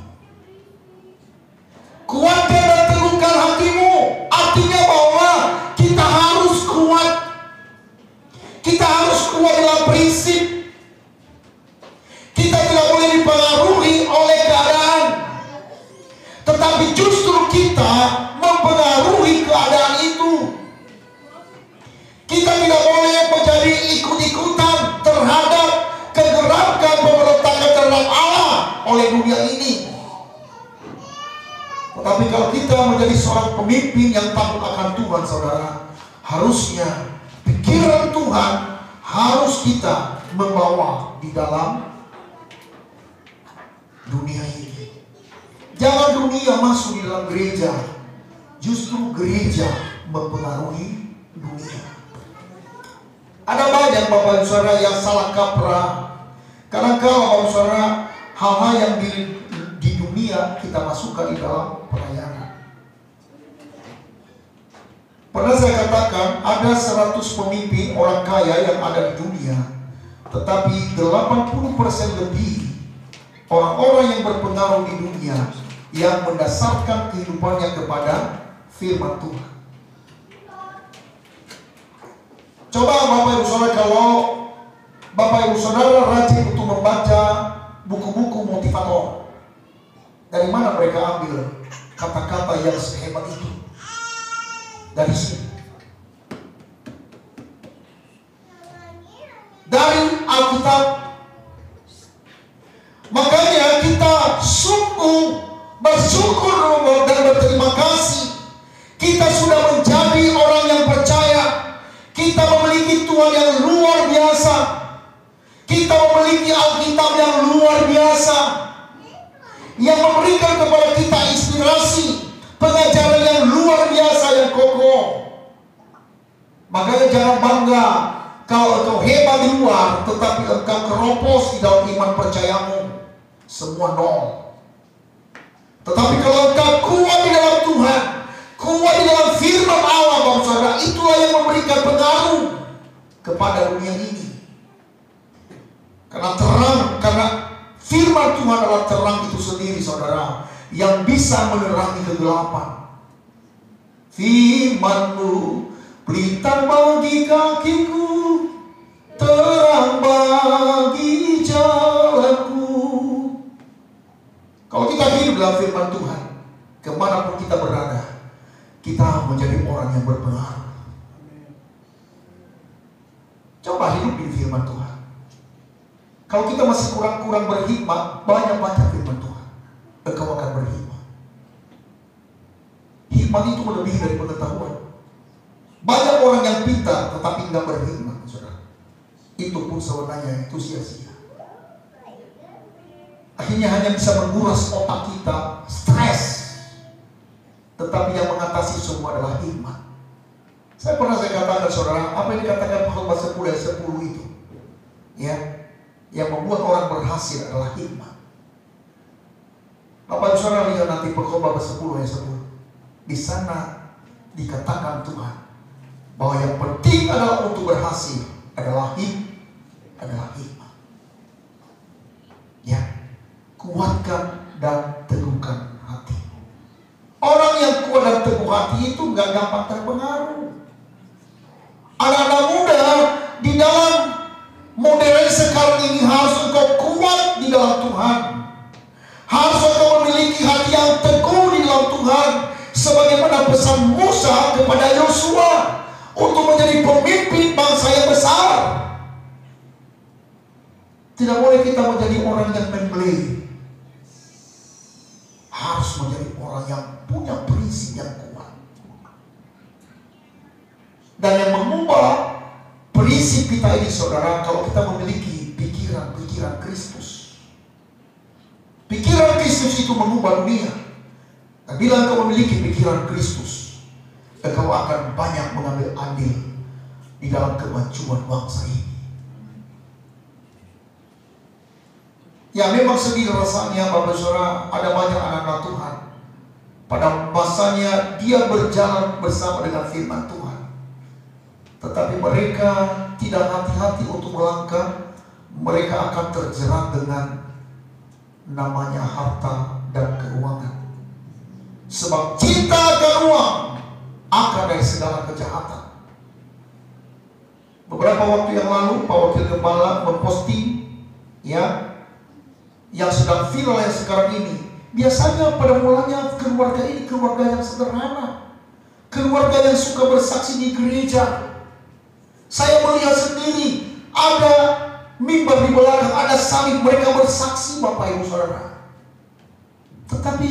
Kuatkan dan teguhkan hatimu, artinya bahwa kita harus kuat. Kita harus kuat dalam prinsip. Kita tidak boleh dipengaruhi oleh keadaan, tetapi justru kita mempengaruhi keadaan itu. Kita tidak boleh menjadi ikut-ikutan terhadap kegerakan pemberontakan terhadap Allah oleh dunia ini. Tetapi kalau kita menjadi seorang pemimpin yang takut akan Tuhan, saudara, harusnya pikiran Tuhan harus kita membawa di dalam dunia ini. Jangan dunia masuk di dalam gereja, justru gereja mempengaruhi dunia. Ada banyak Bapak Ibu Saudara yang salah kaprah. Karena kalau Bapak Ibu Saudara, hal-hal yang di dunia kita masukkan di dalam pelayanan. Pernah saya katakan ada 100 pemimpin orang kaya yang ada di dunia, tetapi 80% lebih orang-orang yang berpengaruh di dunia yang mendasarkan kehidupannya kepada firman Tuhan. Coba Bapak Ibu Saudara, kalau Bapak Ibu Saudara rajin untuk membaca buku-buku motivator, dari mana mereka ambil kata-kata yang sehebat itu? Dari sini, dari Alkitab. Makanya kita sungguh bersyukur dan berterima kasih. Kita sudah menjadi orang yang percaya. Kita memiliki Tuhan yang luar biasa. Kita memiliki Alkitab yang luar biasa, yang memberikan kepada kita inspirasi, pengajaran yang luar biasa, yang kokoh. Makanya jangan bangga kalau engkau hebat di luar, tetapi engkau keropos di dalam iman percayamu, semua nol. Tetapi kalau engkau kuat di dalam Tuhan, kuat di dalam firman Allah, Bapak Saudara, itulah yang memberikan pengaruh kepada dunia ini. Karena terang, karena firman Tuhan adalah terang itu sendiri, Saudara, yang bisa menerangi kegelapan. Firman-Mu pelita bagi kakiku, terang bagi jalanku. Kalau kita hidup dalam firman Tuhan, kemanapun kita berada, kita menjadi orang yang berpengaruh. Coba hidup di firman Tuhan. Kalau kita masih kurang-kurang berhikmat, banyak baca firman Tuhan, engkau akan berhikmat. Hikmat itu melebihi dari pengetahuan. Banyak orang yang pintar tetapi enggak berhikmat, Saudara. Itu pun sebenarnya itu sia-sia. Akhirnya hanya bisa menguras otak kita, stres. Tetapi yang mengatasi semua adalah hikmat. Saya katakan, Saudara, apa yang dikatakan Khotbah 10 ayat 10 itu, ya, yang membuat orang berhasil adalah hikmat. Bapak Saudara lihat nanti Khotbah 10 ayat 10. Di sana dikatakan Tuhan bahwa yang penting adalah untuk berhasil adalah hikmat. Ya, kuatkan dan teguhkan hati. Orang yang kuat dan teguh hati itu nggak gampang terpengaruh. Anak-anak muda di dalam modern sekarang ini harus engkau kuat di dalam Tuhan. Harus engkau memiliki hati yang teguh di dalam Tuhan, sebagaimana pesan Musa kepada Yosua untuk menjadi pemimpin bangsa yang besar. Tidak boleh kita menjadi orang yang membeli. Harus menjadi orang yang punya prinsip yang kuat. Dan yang mengubah prinsip kita ini, Saudara, kalau kita memiliki pikiran Kristus. Pikiran Kristus itu mengubah dunia. Dan bila engkau memiliki pikiran Kristus, engkau akan banyak mengambil andil di dalam kemajuan bangsa ini. Ya, memang sedih rasanya Bapak Saudara, ada banyak anak-anak Tuhan pada masanya dia berjalan bersama dengan firman Tuhan, tetapi mereka tidak hati-hati untuk melangkah. Mereka akan terjerat dengan namanya harta dan keuangan. Sebab cinta akan uang akar dari segala kejahatan. Beberapa waktu yang lalu Pak Wakil Gembala memposting, ya, yang sedang viral yang sekarang ini. Biasanya pada mulanya keluarga ini keluarga yang sederhana, keluarga yang suka bersaksi di gereja. Saya melihat sendiri ada mimbar di belakang, ada salib, mereka bersaksi, Bapak Ibu Saudara. Tetapi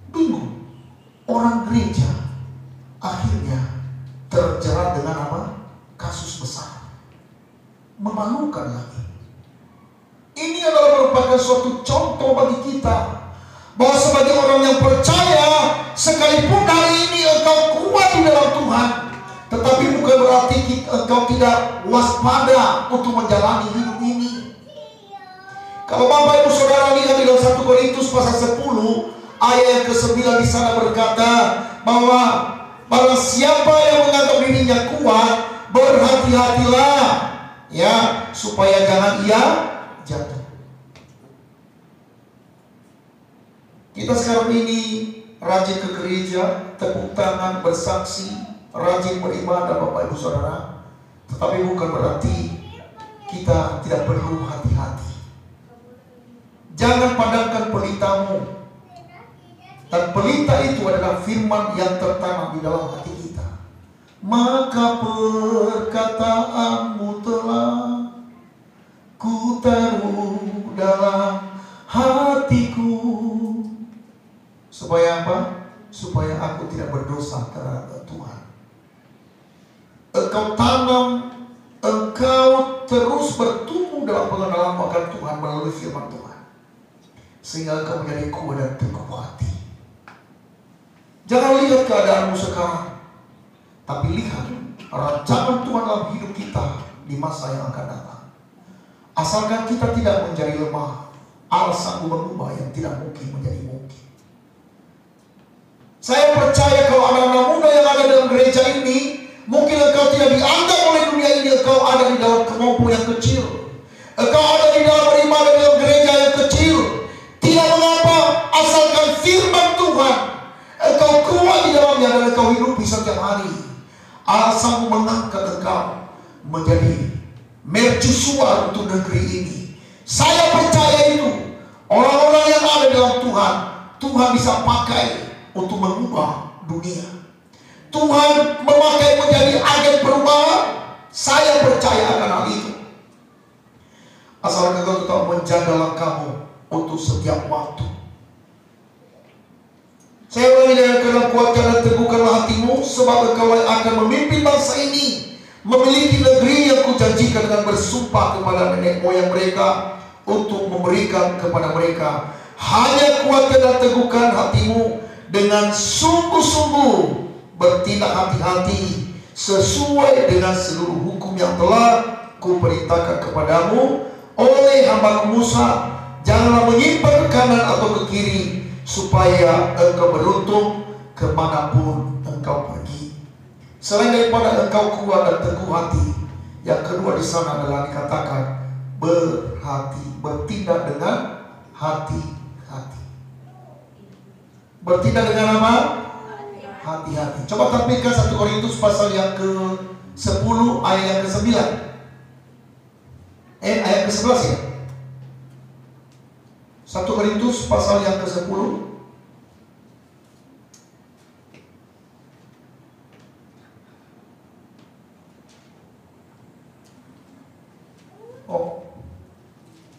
bingung, orang gereja akhirnya terjerat dengan apa? Kasus besar, memalukan lagi. Ini adalah merupakan suatu contoh bagi kita bahwa sebagai orang yang percaya, sekalipun hari ini engkau kuat di dalam Tuhan, tetapi bukan berarti engkau tidak waspada untuk menjalani hidup ini. Kalau Bapak Ibu Saudara lihat di dalam 1 Korintus pasal 10 ayat yang ke-9 di sana berkata bahwa barang siapa yang menganggap dirinya kuat, berhati-hatilah ya, supaya jangan ia jatuh. Kita sekarang ini rajin ke gereja, tepuk tangan, bersaksi, rajin beribadah Bapak Ibu Saudara, tetapi bukan berarti kita tidak perlu hati-hati. Jangan padamkan pelitamu. Dan pelita itu adalah firman yang tertanam di dalam hati kita. Maka perkataanmu telah ku taruh dalam hatiku. Supaya apa? Supaya aku tidak berdosa terhadap Tuhan. Engkau tanam, engkau terus bertumbuh dalam pengenalan akan Tuhan melalui firman Tuhan, sehingga engkau menjadi kuat dan teguh hati. Jangan lihat keadaanmu sekarang, tapi lihat rancangan Tuhan dalam hidup kita di masa yang akan datang. Asalkan kita tidak menjadi lemah, Allah sanggup mengubah yang tidak mungkin menjadi mungkin. Saya percaya kalau anak-anak muda yang ada dalam gereja ini, mungkin engkau tidak dianggap oleh dunia ini, engkau ada di dalam kelompok yang kecil, engkau ada di dalam beribadah dalam gereja yang kecil. Tidak mengapa, asalkan firman Tuhan engkau kuat di dalamnya dan engkau hidupi setiap hari, Allah sanggup mengangkat engkau menjadi mercusuar untuk negeri ini. Saya percaya itu. Orang-orang yang ada dalam Tuhan, Tuhan bisa pakai untuk mengubah dunia. Tuhan memakai menjadi agen perubahan. Saya percaya akan hal itu. Asalkan engkau tetap menjaga langkahmu untuk setiap waktu. Saya ulangi dengan kehendak kuatkan dan teguhkanlah hatimu, sebab engkau akan memimpin bangsa ini memiliki negeri yang kujanjikan dengan bersumpah kepada nenek moyang mereka untuk memberikan kepada mereka. Hanya kuatkan dan teguhkan hatimu dengan sungguh-sungguh bertindak hati-hati sesuai dengan seluruh hukum yang telah kuperintahkan kepadamu oleh hamba Musa. Janganlah menyimpang ke kanan atau ke kiri, supaya engkau beruntung kemanapun engkau pergi. Selain daripada engkau kuat dan teguh hati, yang kedua di sana adalah dikatakan bertindak dengan hati-hati. Bertindak dengan apa? Hati-hati. Coba tampilkan 1 Korintus pasal yang ke-10 ayat yang ke-9. Ayat ke-11 ya. 1 Korintus pasal yang ke-10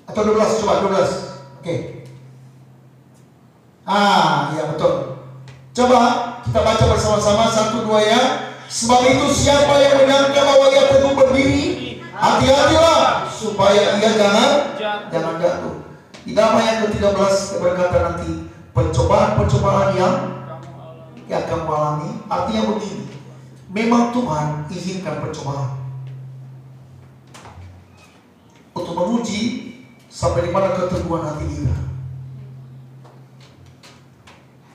atau 12, coba 12. Oke. Ya betul. Coba kita baca bersama-sama 1, 2 ya. Sebab itu siapa yang menyangka bahwa ia teguh berdiri, hati-hatilah supaya ia jangan jatuh. Di dalam ayat ke-13 berkata nanti pencobaan-pencobaan yang kamu alami. Artinya begini, memang Tuhan izinkan pencobaan untuk menguji sampai di mana keteguhan hati kita.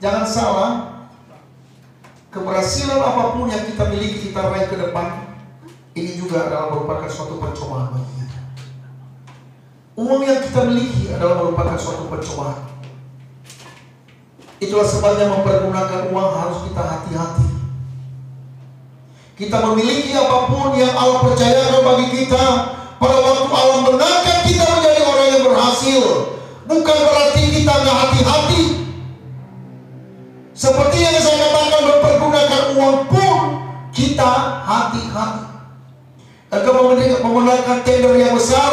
Jangan salah, keberhasilan apapun yang kita miliki, kita raih ke depan, ini juga adalah merupakan suatu percobaan bagi kita. Uang yang kita miliki adalah merupakan suatu percobaan. Itulah sebabnya mempergunakan uang harus kita hati-hati. Kita memiliki apapun yang Allah percayakan bagi kita, pada waktu Allah mengangkat kita menjadi orang yang berhasil, bukan berarti kita nggak hati-hati. Seperti yang saya katakan, mempergunakan uang pun kita hati-hati. Engkau memenangkan tender yang besar,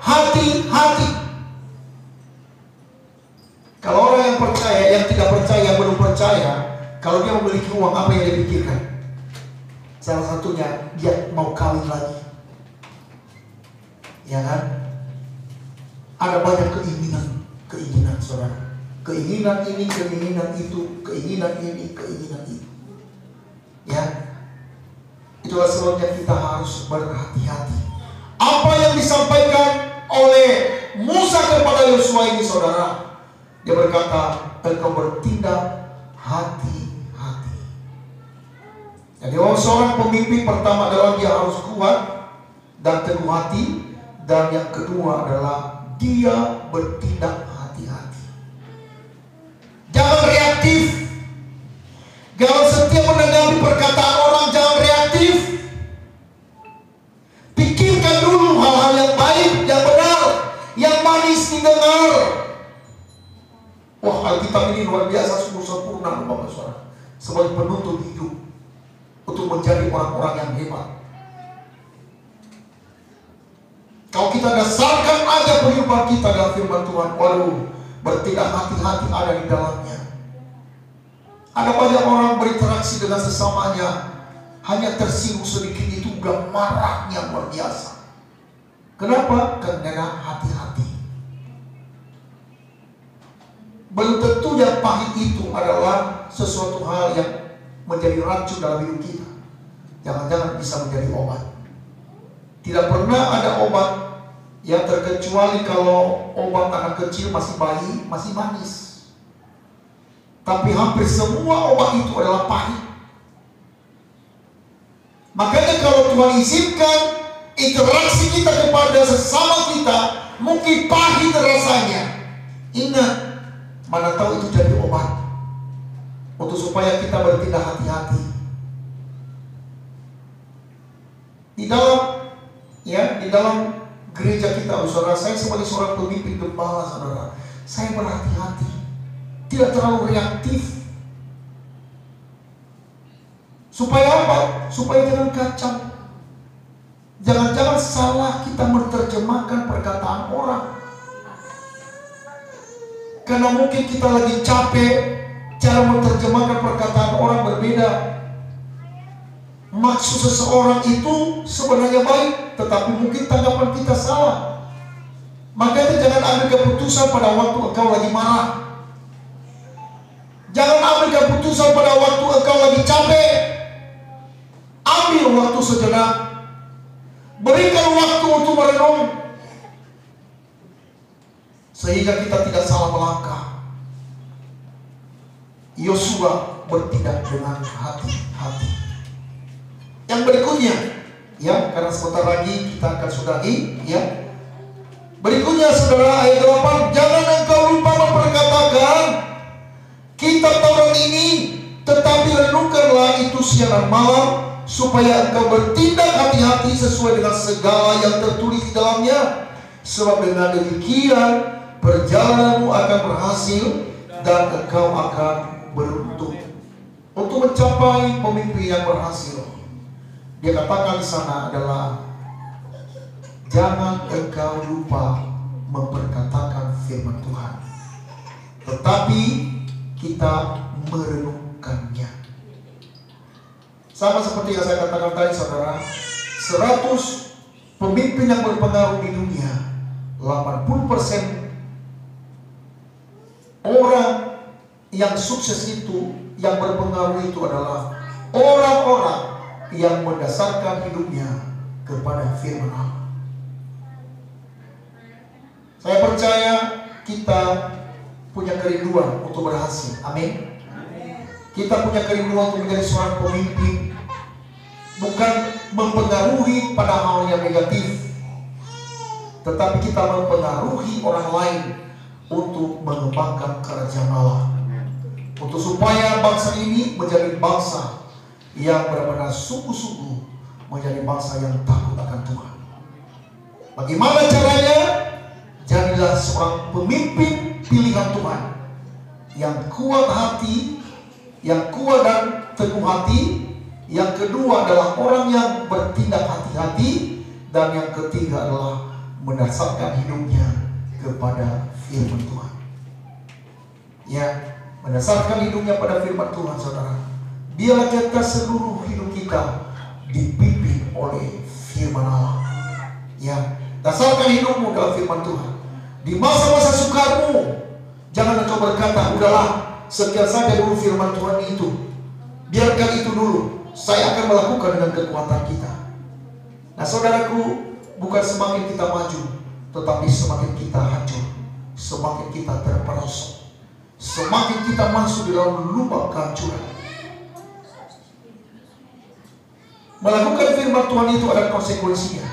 hati-hati. Kalau orang yang percaya, yang tidak percaya, yang belum percaya, kalau dia memiliki uang, apa yang dia pikirkan? Salah satunya dia mau kawin lagi, ya kan? Ada banyak keinginan saudara. keinginan ini, keinginan itu, keinginan ini, keinginan itu. Ya, itulah sebabnya kita harus berhati-hati. Apa yang disampaikan oleh Musa kepada Yosua ini, saudara, dia berkata, engkau bertindak hati-hati. Jadi seorang pemimpin pertama adalah dia harus kuat dan teguh hati, dan yang kedua adalah dia bertindak hati-hati. Jangan reaktif. Jangan setiap menanggapi perkataan orang, jangan reaktif. Pikirkan dulu hal-hal yang baik, yang benar, yang manis didengar. Wah, Alkitab ini luar biasa, sungguh sempurna, Bapak Saudara, sebagai penuntut hidup untuk menjadi orang-orang yang hebat. Kalau kita dasarkan aja kehidupan kita dalam firman Tuhan, waduh, bertindak hati-hati ada di dalamnya. Ada banyak orang berinteraksi dengan sesamanya, hanya tersinggung sedikit itu udah marahnya luar biasa. Kenapa? Karena hati-hati. Belum tentu yang pahit itu adalah sesuatu hal yang menjadi racun dalam hidup kita. Jangan-jangan bisa menjadi obat. Tidak pernah ada obat yang terkecuali kalau obat anak kecil masih bayi, masih manis. Tapi hampir semua obat itu adalah pahit. Makanya kalau Tuhan izinkan interaksi kita kepada sesama kita mungkin pahit rasanya, ingat, mana tahu itu jadi obat untuk supaya kita bertindak hati-hati. Di dalam gereja kita, saudara, saya sebagai seorang pemimpin gembala, saudara, saya berhati-hati, tidak terlalu reaktif. Supaya apa? Supaya jangan kacau. Jangan-jangan salah kita menerjemahkan perkataan orang. Karena mungkin kita lagi capek, cara menerjemahkan perkataan orang berbeda. Maksud seseorang itu sebenarnya baik, tetapi mungkin tanggapan kita salah. Makanya jangan ambil keputusan pada waktu engkau lagi marah. Jangan ambil keputusan pada waktu engkau lagi capek. Ambil waktu sejenak. Berikan waktu untuk merenung, sehingga kita tidak salah melangkah. Yosua bertindak dengan hati-hati. Yang berikutnya, ya, karena sebentar lagi kita akan sudahi, ya. Berikutnya, saudara, ayat 8, jangan engkau lupa memperkatakan kitab Taurat ini, tetapi renungkanlah itu siang dan malam, supaya engkau bertindak hati-hati sesuai dengan segala yang tertulis di dalamnya. Sebab dengan demikian perjalananmu akan berhasil dan engkau akan beruntung. Untuk mencapai pemimpin yang berhasil, dia katakan di sana adalah jangan engkau lupa memperkatakan firman Tuhan, tetapi kita merenungkannya. Sama seperti yang saya katakan tadi, saudara, 100 pemimpin yang berpengaruh di dunia, 80% orang yang sukses itu, yang berpengaruh itu adalah orang-orang yang mendasarkan hidupnya kepada firman Allah. Saya percaya kita punya kerinduan untuk berhasil. Amin. Kita punya kerinduan untuk menjadi seorang pemimpin, bukan mempengaruhi pada hal yang negatif, tetapi kita mempengaruhi orang lain untuk mengembangkan kerajaan Allah, untuk supaya bangsa ini menjadi bangsa yang benar-benar sungguh-sungguh menjadi bangsa yang takut akan Tuhan. Bagaimana caranya? Jadilah seorang pemimpin pilihan Tuhan yang kuat hati, yang kuat dan teguh hati. Yang kedua adalah orang yang bertindak hati-hati, dan yang ketiga adalah mendasarkan hidupnya kepada firman Tuhan. Ya, mendasarkan hidupnya pada firman Tuhan, saudara. Biarlah kita seluruh hidup kita dipimpin oleh firman Allah. Ya, dasarkan hidupmu dalam firman Tuhan. Di masa-masa sukarmu, Jangan engkau berkata, udahlah, sekian saja dulu firman Tuhan itu. Biarkan itu dulu. Saya akan melakukan dengan kekuatan kita. Nah saudaraku, bukan semakin kita maju, tetapi semakin kita hancur, semakin kita terperosok, semakin kita masuk di dalam lubang kehancuran. Melakukan firman Tuhan itu ada konsekuensinya.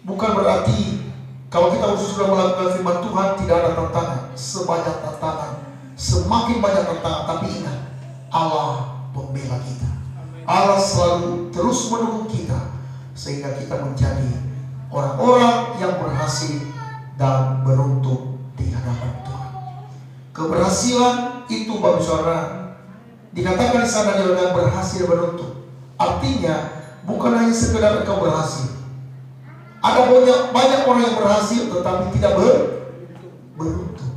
Bukan berarti kalau kita sudah melakukan firman Tuhan tidak ada tantangan. Sebanyak tantangan, semakin banyak tantangan. Tapi ingat, Allah pembela kita. Allah selalu terus mendukung kita, sehingga kita menjadi orang-orang yang berhasil dan beruntung di hadapan Tuhan. Keberhasilan itu Bapak Saudara dikatakan di sana dia berhasil beruntung. Artinya bukan hanya sekedar engkau berhasil. Ada banyak orang yang berhasil tetapi tidak beruntung.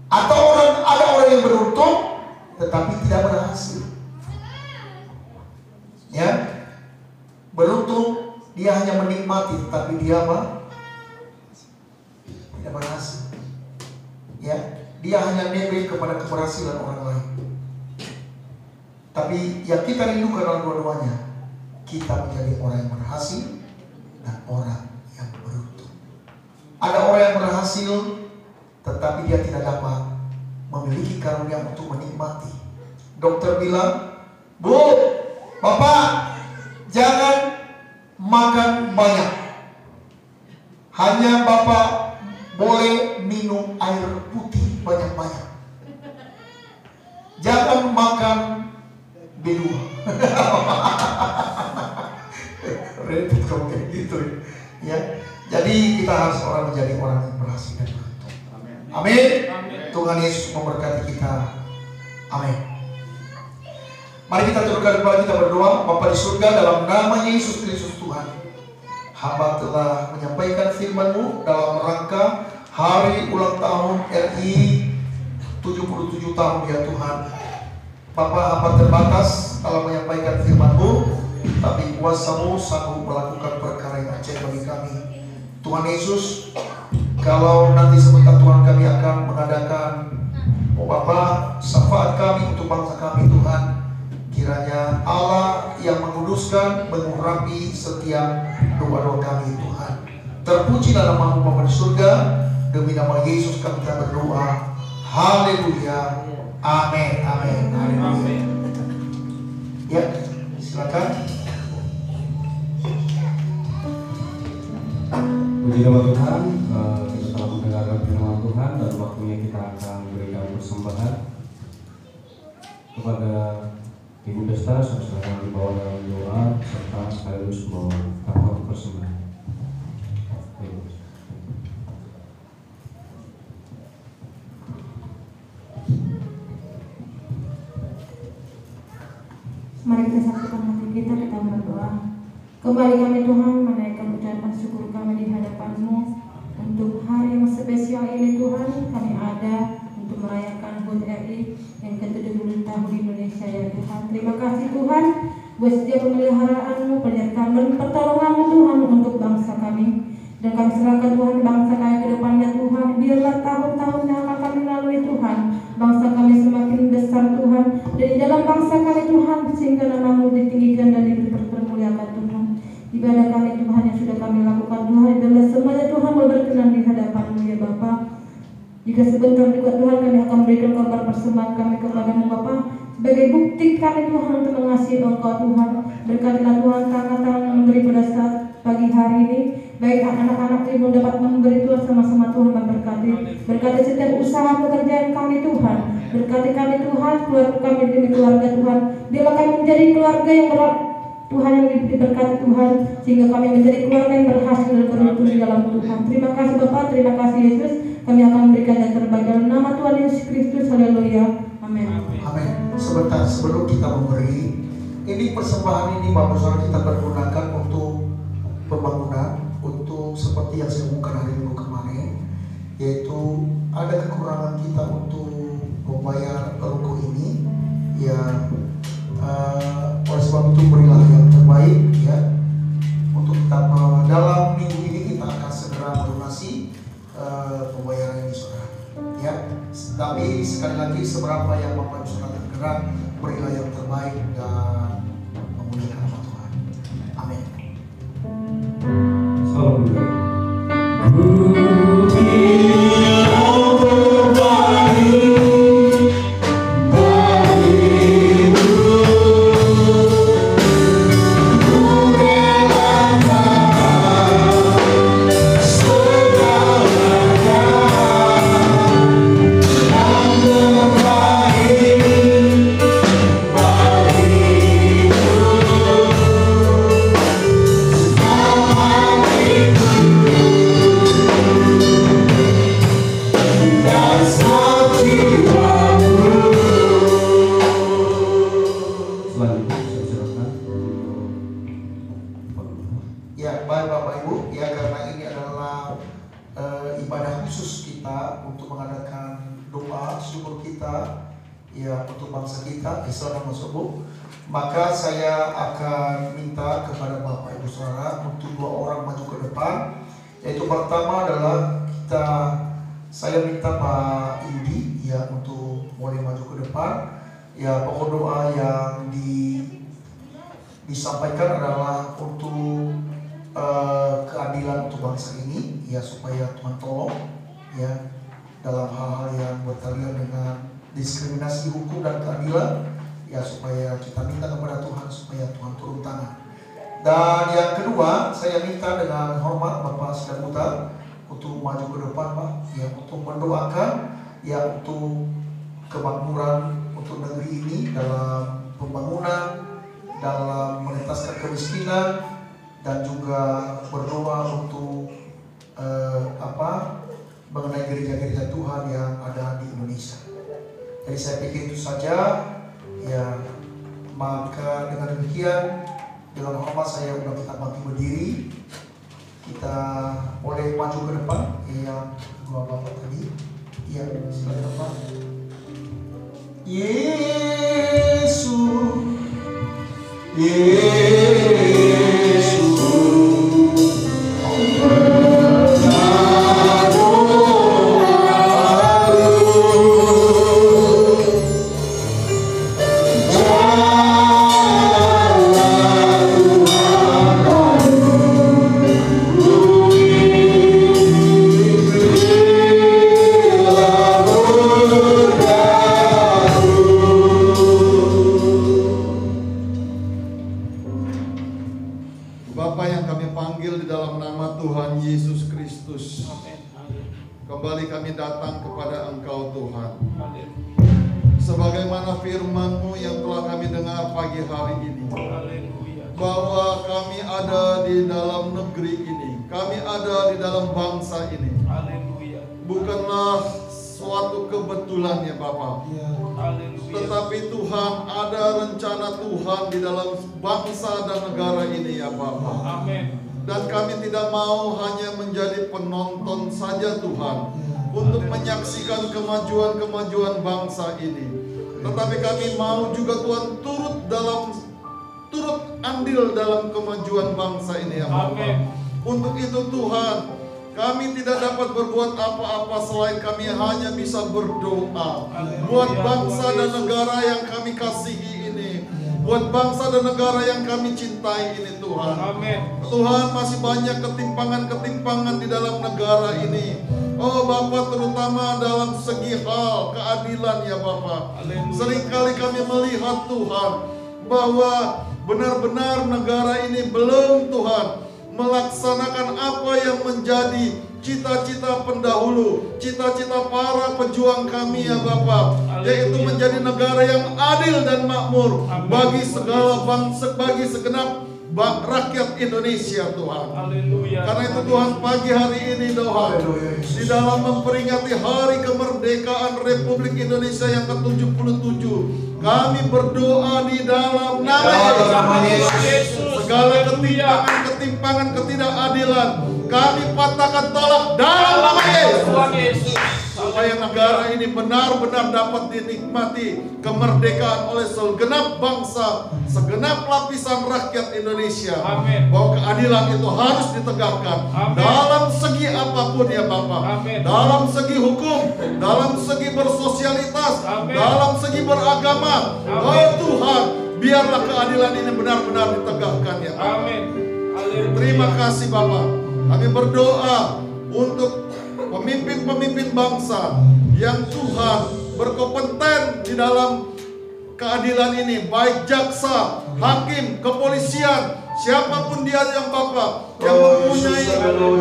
Atau ada orang yang beruntung tetapi tidak berhasil. Ya, beruntung dia hanya menikmati tetapi dia tidak berhasil. Ya, dia hanya nebeng kepada keberhasilan orang lain. Tapi yang kita rindukan dalam dua-duanya, kita menjadi orang yang berhasil dan orang yang beruntung. Ada orang yang berhasil tetapi dia tidak dapat memiliki karunia untuk menikmati. Dokter bilang, Bu, Bapak, jangan makan banyak. Hanya Bapak boleh minum air putih banyak-banyak. Jangan makan B2. Repot kamu kayak gitu ya. Jadi kita harus menjadi orang yang berhasil dan beruntung. Amin. Tuhan Yesus memberkati kita. Amin. Mari kita tundukkan kepala kita berdoa. Bapa di surga, dalam nama Yesus Kristus Tuhan, hamba telah menyampaikan firman-Mu dalam rangka hari ulang tahun RI 77 tahun ya Tuhan. Bapa, hamba terbatas dalam menyampaikan firman-Mu, tapi kuasa-Mu sanggup melakukan perkara yang ajaib bagi kami. Tuhan Yesus, kalau nanti sebentar Tuhan kami akan mengadakan Bapa syafaat kami untuk bangsa kami Tuhan, kiranya Allah yang menguduskan mengurapi setiap doa-doa kami Tuhan. Terpuji dalam nama Bapa di surga, demi nama Yesus kami telah berdoa. Haleluya. Amin. Amin. Amin. Ya, silakan. Puji nama Tuhan, kita telah mendengarkan firman Tuhan dan waktunya kita akan berikan persembahan kepada Ibu Desta. Saudara dibawa dalam doa serta sekaligus membawa persembahan. Mari kita satukan hati kita berdoa. Kembali kami Tuhan menaikkan ucapan syukur kami di hadapan-Mu untuk hari yang spesial ini Tuhan. Kami ada untuk merayakan HUT RI yang ke-70 tahun Indonesia ya Tuhan. Terima kasih Tuhan buat setiap pemeliharaan-Mu, penyertaan dan pertolongan-Mu Tuhan untuk bangsa kami. Dan kami serahkan Tuhan bangsa kami ke depannya Tuhan. Biarlah tahun-tahun yang akan kami lalui Tuhan, bangsa kami semakin besar Tuhan. Dan di dalam bangsa kami Tuhan, sehingga nama-Mu ditinggikan dan dipermuliakan Tuhan. Ibadah kami Tuhan yang sudah kami lakukan Tuhan, adalah semuanya Tuhan berkenan di hadapan-Mu ya Bapa. Jika sebentar juga Tuhan kami akan memberikan korban persembahan kami kepada-Mu Bapa, sebagai bukti kami Tuhan untuk mengasihi Engkau Tuhan. Berkatilah Tuhan tangan-tangan yang memberi pada saat pagi hari ini, baik anak-anak Ibu dapat memberi Tuhan sama-sama Tuhan memberkati. Berkati setiap usaha pekerjaan kami Tuhan. Berkati kami Tuhan, keluarga kami demi keluarga Tuhan. Biarlah kami menjadi keluarga yang Tuhan yang diberkati Tuhan, sehingga kami menjadi keluarga yang berhasil dan beruntung di dalam Tuhan. Terima kasih Bapak, terima kasih Yesus. Kami akan memberikan yang terbaik dalam nama Tuhan Yesus Kristus. Haleluya. Amin. Amin. Sebentar sebelum kita memberi, ini persembahan ini Bapak Saudara kita pergunakan untuk pembangunan, untuk seperti yang saya umumkan hari Minggu kemarin, yaitu ada kekurangan kita untuk membayar ruko ini ya. Oleh sebab itu berilah yang terbaik ya untuk kita dalam minggu ini kita akan segera melunasi pembayaran ini saudara ya. sekali lagi seberapa yang Bapak Ibu Saudara tergerak, berilah yang terbaik dan memuliakan nama Tuhan. Amin. Salam budaya. Ya, baik Bapak Ibu, ya karena ini adalah ibadah khusus kita untuk mengadakan doa syukur kita ya untuk bangsa kita Islam tersebut, maka saya akan minta kepada Bapak Ibu Saudara untuk 2 orang maju ke depan. Yaitu pertama adalah saya minta Pak Yudi ya untuk boleh maju ke depan. Ya, pokok doa yang disampaikan adalah untuk keadilan untuk bangsa ini ya, supaya Tuhan tolong ya dalam hal-hal yang berkaitan dengan diskriminasi hukum dan keadilan ya, supaya kita minta kepada Tuhan supaya Tuhan turun tangan. Dan yang kedua, saya minta dengan hormat Bapak Sedang Mutar untuk maju ke depan Pak ya, untuk mendoakan ya untuk kemakmuran untuk negeri ini dalam pembangunan, dalam mengentaskan kemiskinan, dan juga berdoa untuk mengenai gereja-gereja Tuhan yang ada di Indonesia. Jadi saya pikir itu saja ya, maka dengan demikian dengan hormat saya undang kita bangkit berdiri, kita boleh maju ke depan yang dua bapak tadi ya, silakan Pak. Yesus Bapa yang kami panggil di dalam nama Tuhan Yesus Kristus, kembali kami datang kepada Engkau Tuhan. Sebagaimana firman-Mu yang telah kami dengar pagi hari ini, bahwa kami ada di dalam negeri ini, kami ada di dalam bangsa ini. Bukanlah suatu kebetulan ya Bapa, tetapi Tuhan ada rencana Tuhan di dalam bangsa dan negara ini ya Bapa. Dan kami tidak mau hanya menjadi penonton saja Tuhan untuk menyaksikan kemajuan-kemajuan bangsa ini, tetapi kami mau juga Tuhan turut andil dalam kemajuan bangsa ini ya Bapa. Untuk itu Tuhan, kami tidak dapat berbuat apa-apa selain kami hanya bisa berdoa buat bangsa dan negara yang kami kasihi ini, buat bangsa dan negara yang kami cintai ini Tuhan. Tuhan, masih banyak ketimpangan-ketimpangan di dalam negara ini. Oh Bapa, terutama dalam segi hal keadilan ya Bapa. Seringkali kami melihat Tuhan bahwa benar-benar negara ini belum Tuhan melaksanakan apa yang menjadi cita-cita pendahulu, cita-cita para pejuang kami ya Bapa, yaitu menjadi negara yang adil dan makmur bagi segala bangsa, bagi segenap rakyat Indonesia Tuhan. Karena itu Tuhan, pagi hari ini Tuhan, di dalam memperingati hari kemerdekaan Republik Indonesia yang ke-77, kami berdoa di dalam nama Yesus. Segala ketimpangan, ketidakadilan kami patahkan tolak dalam nama Yesus. Tuhan Yesus. Supaya negara ini benar-benar dapat dinikmati kemerdekaan oleh segenap bangsa, segenap lapisan rakyat Indonesia. Amin. Bahwa keadilan itu harus ditegakkan. Amin. Dalam segi apapun ya Bapak. Amin. Dalam segi hukum, dalam segi bersosialitas, Amin. dalam segi beragama. Amin. Oh Tuhan, biarlah keadilan ini benar-benar ditegakkan ya Bapak. Amin. Haleluya. Terima kasih Bapak. Kami berdoa untuk pemimpin-pemimpin bangsa yang Tuhan berkompeten di dalam keadilan ini, baik jaksa, hakim, kepolisian, siapapun dia yang Bapak yang mempunyai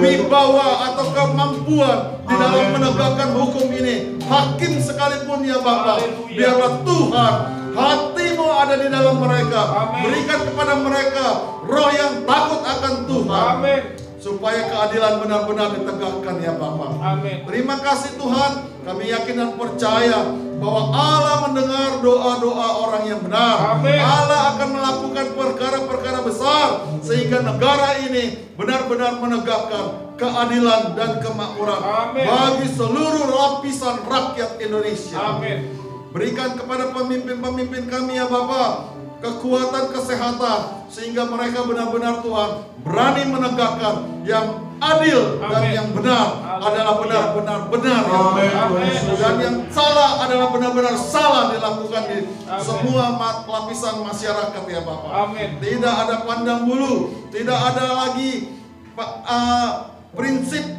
wibawa atau kemampuan di dalam menegakkan hukum ini, hakim sekalipun ya Bapak, biarlah Tuhan hati-Mu ada di dalam mereka. Berikan kepada mereka roh yang takut akan Tuhan. Amin. Supaya keadilan benar-benar ditegakkan ya Bapak. Amin. Terima kasih Tuhan. Kami yakin dan percaya bahwa Allah mendengar doa-doa orang yang benar. Amin. Allah akan melakukan perkara-perkara besar sehingga negara ini benar-benar menegakkan keadilan dan kemakmuran Amin. bagi seluruh lapisan rakyat Indonesia. Amin. Berikan kepada pemimpin-pemimpin kami ya Bapak kekuatan kesehatan sehingga mereka benar-benar Tuhan berani menegakkan yang adil dan Amin. yang benar adalah benar-benar benar ya Tuhan. Dan yang salah adalah benar-benar salah dilakukan di semua lapisan masyarakat ya Bapak. Amin. Tidak ada pandang bulu, tidak ada lagi prinsip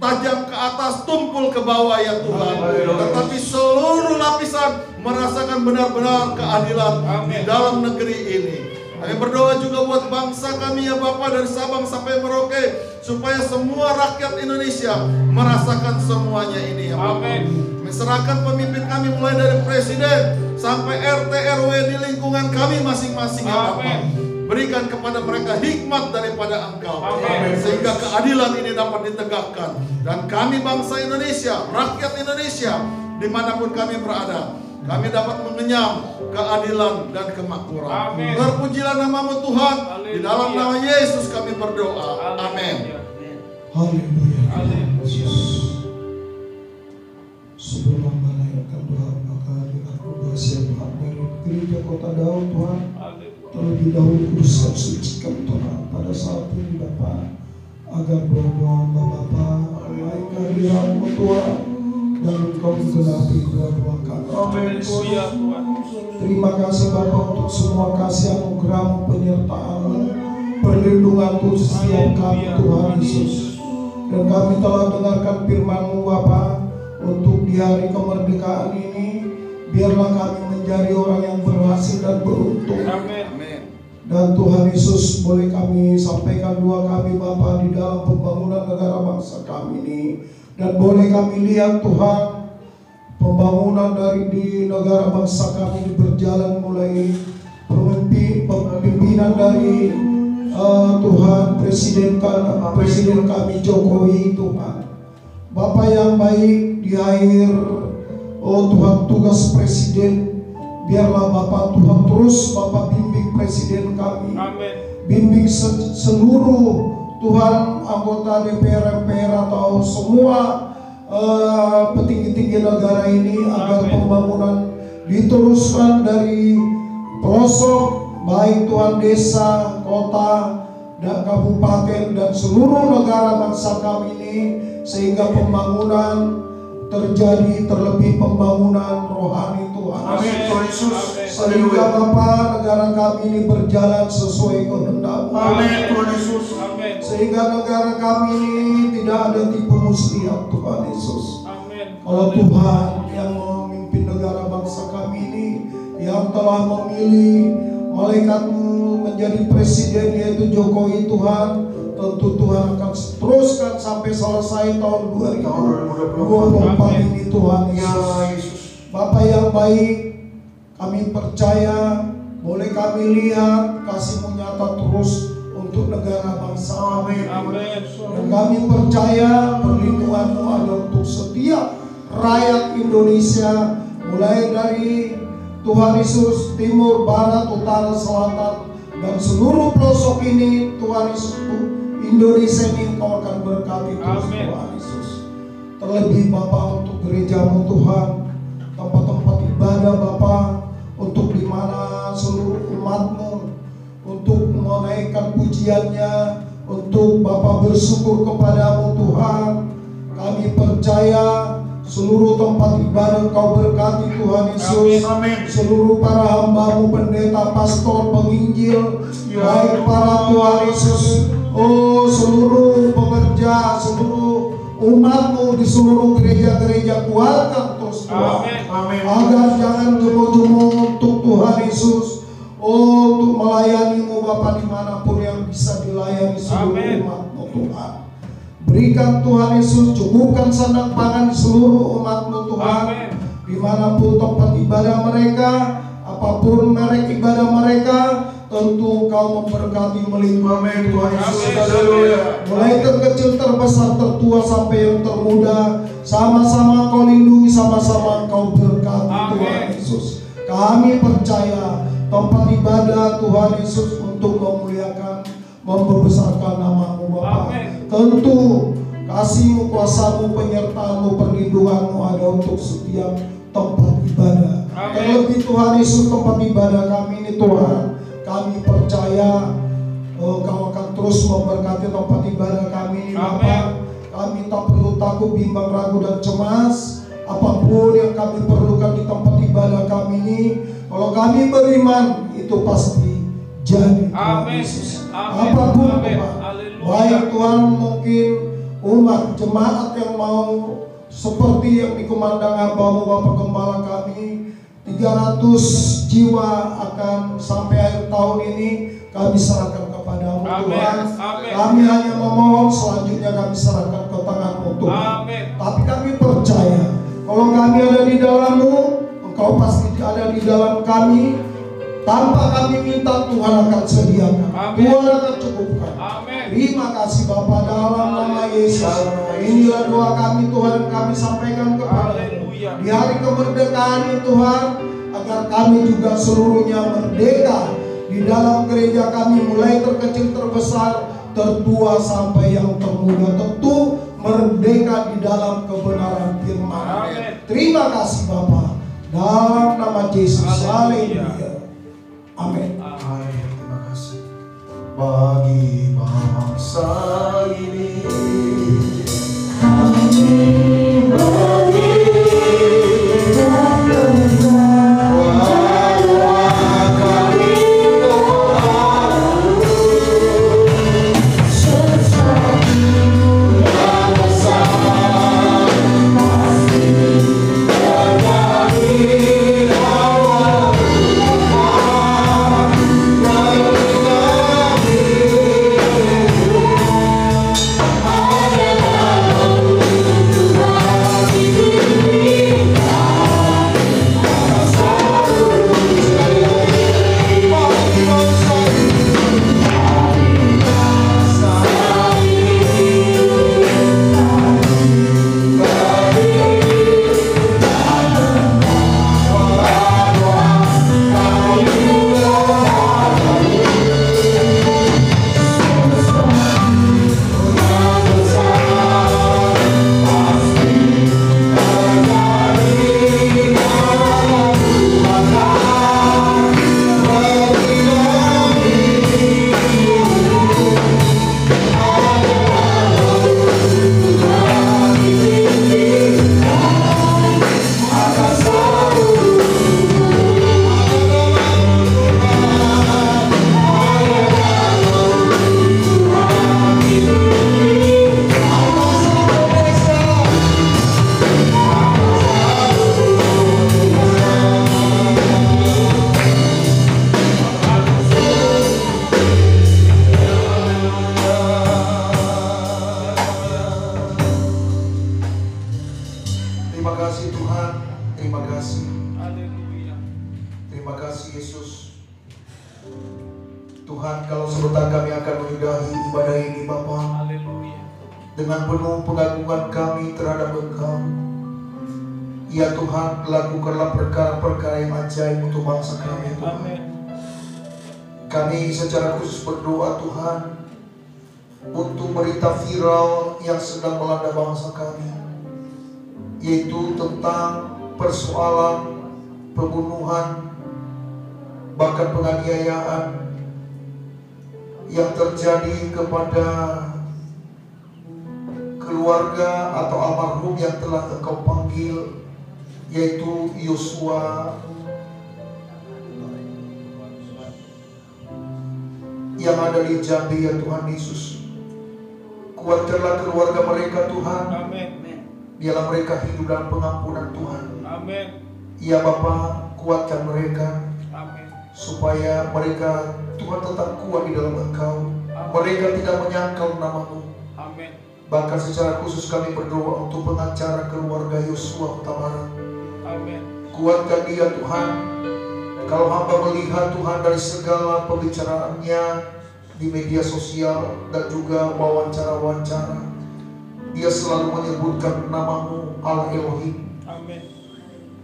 tajam ke atas, tumpul ke bawah ya Tuhan. Tetapi seluruh lapisan merasakan benar-benar keadilan di dalam negeri ini. Kami berdoa juga buat bangsa kami ya Bapak, dari Sabang sampai Merauke, supaya semua rakyat Indonesia merasakan semuanya ini ya Bapak. Kami serahkan pemimpin kami mulai dari presiden sampai RT RW di lingkungan kami masing-masing ya Bapak. Berikan kepada mereka hikmat daripada Engkau. Amin. Sehingga keadilan ini dapat ditegakkan. Dan kami bangsa Indonesia, rakyat Indonesia, dimanapun kami berada, kami dapat mengenyam keadilan dan kemakmuran. Amin. Terpujilah nama-Mu Tuhan. Di dalam Haleluya. nama Yesus kami berdoa. Amin. Haleluya. Sebelum menaikkan doa, maka aku bersiap dari gereja Kota Daud Tuhan. Terlebih dahulu kuduskan sucikan Tuhan pada saat ini Bapa, agar doa-doa Bapa menaik kehadiran-Mu Tuhan dan Engkau menggenapi doa-doa kami. Haleluya Tuhan. Terima kasih Bapa untuk semua kasih anugerah-Mu, penyertaan-Mu, perlindungan untuk setiap kami Tuhan Yesus. Dan kami telah dengarkan firman-Mu Bapa, untuk di hari kemerdekaan ini biarlah kami menjadi orang yang berhasil dan beruntung. Amin. Dan Tuhan Yesus, boleh kami sampaikan doa kami Bapa di dalam pembangunan negara bangsa kami ini. Dan boleh kami lihat Tuhan, pembangunan dari di negara bangsa kami ini berjalan mulai pemimpinan dari Tuhan Presiden kami Jokowi Tuhan. Bapak yang baik di akhir Tuhan tugas Presiden, biarlah Bapak Tuhan terus Bapak bimbing Presiden kami. Amin. Bimbing seluruh Tuhan anggota DPR, MPR atau semua petinggi-tinggi negara ini, agar pembangunan diteruskan dari pelosok, baik Tuhan desa, kota, dan kabupaten dan seluruh negara bangsa kami ini, sehingga pembangunan terjadi, terlebih pembangunan rohani Tuhan. Amin. Tuhan Yesus. Sehingga Bapa, negara kami ini berjalan sesuai kehendak-Mu. Amin. Tuhan Yesus. Amin. Sehingga negara kami ini tidak ada tipu muslihat Tuhan Yesus. Amin. Kalau Tuhan yang memimpin negara bangsa kami ini, yang telah memilih malaikat-Mu menjadi presiden, yaitu Jokowi Tuhan, tentu Tuhan akan teruskan sampai selesai tahun 2024 ini Tuhan Yesus. Bapak yang baik, kami percaya, boleh kami lihat kasih-Mu nyata terus untuk negara bangsa kami. Dan kami percaya perlindungan-Mu ada untuk setiap rakyat Indonesia, mulai dari Tuhan Yesus, timur, barat, utara, selatan, dan seluruh pelosok ini Tuhan Yesus Indonesia ini Engkau akan berkati terus Tuhan Yesus. Terlebih Bapa untuk gerejamu Tuhan, tempat-tempat ibadah Bapa, untuk di mana seluruh umatmu, untuk menaikkan pujiannya, untuk Bapa bersyukur kepadamu Tuhan. Kami percaya seluruh tempat ibadah Kau berkati Tuhan Yesus. Seluruh para hambamu, pendeta, pastor, penginjil, baik para Tuhan Yesus, oh seluruh pekerja, seluruh umatmu di seluruh gereja-gereja, kuatkan terus Tuhan. Agar jangan jemu-jemu untuk Tuhan Yesus, oh untuk melayanimu Bapa dimanapun yang bisa dilayani seluruh umatmu Tuhan. Berikan Tuhan Yesus, cukupkan sandang pangan di seluruh umatmu Tuhan. Dimanapun tempat ibadah mereka, apapun merek ibadah mereka, tentu Kau memberkati melindungi Tuhan Yesus. Mulai terkecil, terbesar, tertua sampai yang termuda, sama-sama Kau lindungi, sama-sama Kau berkati Tuhan Yesus. Kami percaya tempat ibadah Tuhan Yesus untuk memuliakan, membesarkan nama-Mu Bapa. Tentu kasih-Mu, kuasa-Mu, penyertaan-Mu, perlindungan-Mu ada untuk setiap tempat ibadah. Terlebih Tuhan Yesus, tempat ibadah kami ini Tuhan, kami percaya Kau akan terus memberkati tempat ibadah kami ini Bapa. Kami tak perlu takut, bimbang, ragu dan cemas. Apapun yang kami perlukan di tempat ibadah kami ini, kalau kami beriman, itu pasti jadi Tuhan Yesus. Apapun Tuhan, baik Tuhan mungkin umat jemaat yang mau seperti yang dikumandang hamba-Mu Bapak Gembala kami, 300 jiwa akan sampai akhir tahun ini kami serahkan kepadamu Tuhan. Kami hanya memohon, selanjutnya kami serahkan ke tangan-Mu Tuhan. Tapi kami percaya kalau kami ada di dalam-Mu, Engkau pasti ada di dalam kami. Tanpa kami minta, Tuhan akan sediakan, Tuhan akan cukupkan. Terima kasih Bapa, dalam nama Yesus. Inilah doa kami Tuhan, kami sampaikan kepada-Mu di hari kemerdekaan ini Tuhan, agar kami juga seluruhnya merdeka di dalam gereja kami, mulai terkecil, terbesar, tertua sampai yang termuda, tentu merdeka di dalam kebenaran firman. Terima kasih Bapa, dalam nama Yesus. Haleluya. Amin. Terima kasih. Bagi bangsa ini Tuhan, kalau sebentar kami akan menyudahi ibadah ini Bapa, dengan penuh pengagungan kami terhadap Engkau. Ya Tuhan, lakukanlah perkara-perkara yang ajaib untuk bangsa kami Tuhan. Kami secara khusus berdoa Tuhan, untuk berita viral yang sedang melanda bangsa kami, yaitu tentang persoalan pembunuhan, bahkan penganiayaan yang terjadi kepada keluarga atau almarhum yang telah Engkau panggil, yaitu Yosua yang ada di Jambi, ya Tuhan Yesus. Kuatkanlah keluarga mereka Tuhan. Amin. Biarlah mereka hidup dalam pengampunan Tuhan. Amin. Ya Bapa, kuatkan mereka. Amin. Supaya mereka Tuhan tetap kuat di dalam Engkau. Mereka tidak menyangkal nama-Mu. Amin. Bahkan secara khusus kami berdoa untuk pengacara keluarga Yosua Huta Barat. Amin. Kuatkan dia Tuhan. Kalau hamba melihat Tuhan dari segala pembicaraannya di media sosial dan juga wawancara-wawancara, dia selalu menyebutkan nama-Mu Allah Elohim. Amin.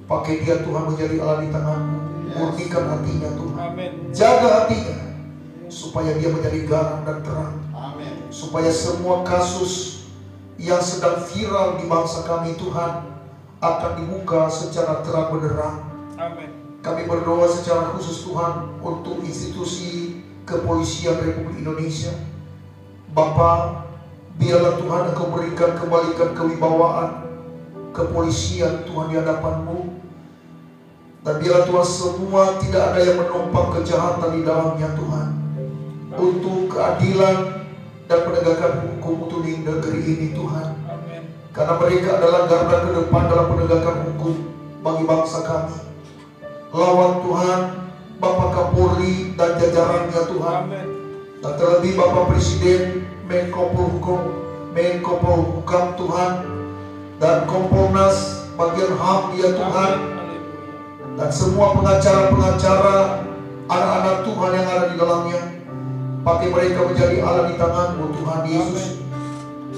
Pakai dia Tuhan menjadi Allah di tangan-Mu. Murnikan hatinya Tuhan. Amin. Jaga hatinya supaya dia menjadi garam dan terang. Amin. Supaya semua kasus yang sedang viral di bangsa kami Tuhan akan dibuka secara terang benderang. Amin. Kami berdoa secara khusus Tuhan untuk institusi kepolisian Republik Indonesia. Bapa, biarlah Tuhan Engkau berikan kembalikan kewibawaan kepolisian Tuhan di hadapan-Mu. Dan biarlah Tuhan semua tidak ada yang menumpang kejahatan di dalamnya Tuhan. Untuk keadilan dan penegakan hukum untuk di negeri ini Tuhan. Amin. Karena mereka adalah garda ke depan dalam penegakan hukum bagi bangsa kami. Lawan Tuhan Bapak Kapolri dan jajarannya Tuhan. Amin. Dan terlebih Bapak Presiden, Menko Polhukam Tuhan, dan Kompolnas bagian HAM ya Tuhan. Dan semua pengacara-pengacara, anak-anak Tuhan yang ada di dalamnya. Pakai mereka menjadi Allah di tangan-Mu Tuhan Yesus.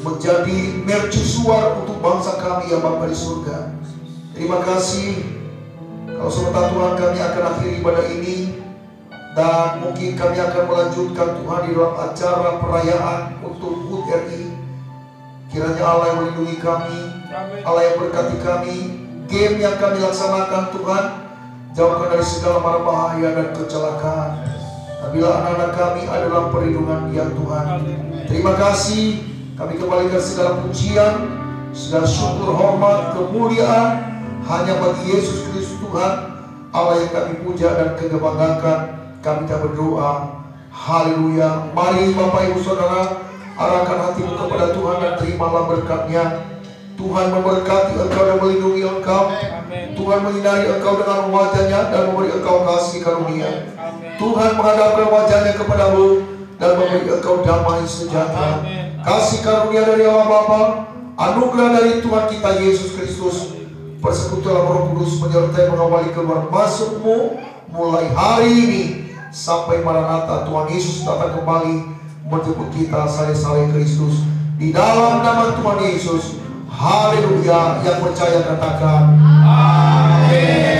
Menjadi mercusuar untuk bangsa kami ya Bapa di surga. Terima kasih. Kalau sebentar Tuhan kami akan akhiri ibadah ini. Dan mungkin kami akan melanjutkan Tuhan di dalam acara perayaan untuk HUT RI. Kiranya Allah yang melindungi kami, Allah yang berkati kami. Game yang kami laksanakan Tuhan, jauhkan dari segala mara bahaya dan kecelakaan. Bila anak-anak kami adalah perlindungan Dia Tuhan. Terima kasih. Kami kembalikan segala pujian, segala syukur, hormat, kemuliaan hanya bagi Yesus Kristus Tuhan, Allah yang kami puja dan kebanggakan. Kami tak berdoa. Haleluya. Mari Bapak Ibu Saudara, arahkan hatimu kepada Tuhan dan terimalah berkat-Nya. Tuhan memberkati engkau dan melindungi engkau. Tuhan menyinari engkau dengan wajah-Nya dan memberi engkau kasih karunia. Tuhan menghadapkan wajah-Nya kepadamu dan memberi engkau damai sejahtera. Kasih karunia dari Allah Bapa, anugerah dari Tuhan kita Yesus Kristus, persekutuan Roh Kudus menyertai mengawali keluar masukmu mulai hari ini sampai Maranatha Tuhan Yesus datang kembali menjemput kita saleh-saleh Kristus. Di dalam nama Tuhan Yesus. Haleluya. Yang percaya katakan amin.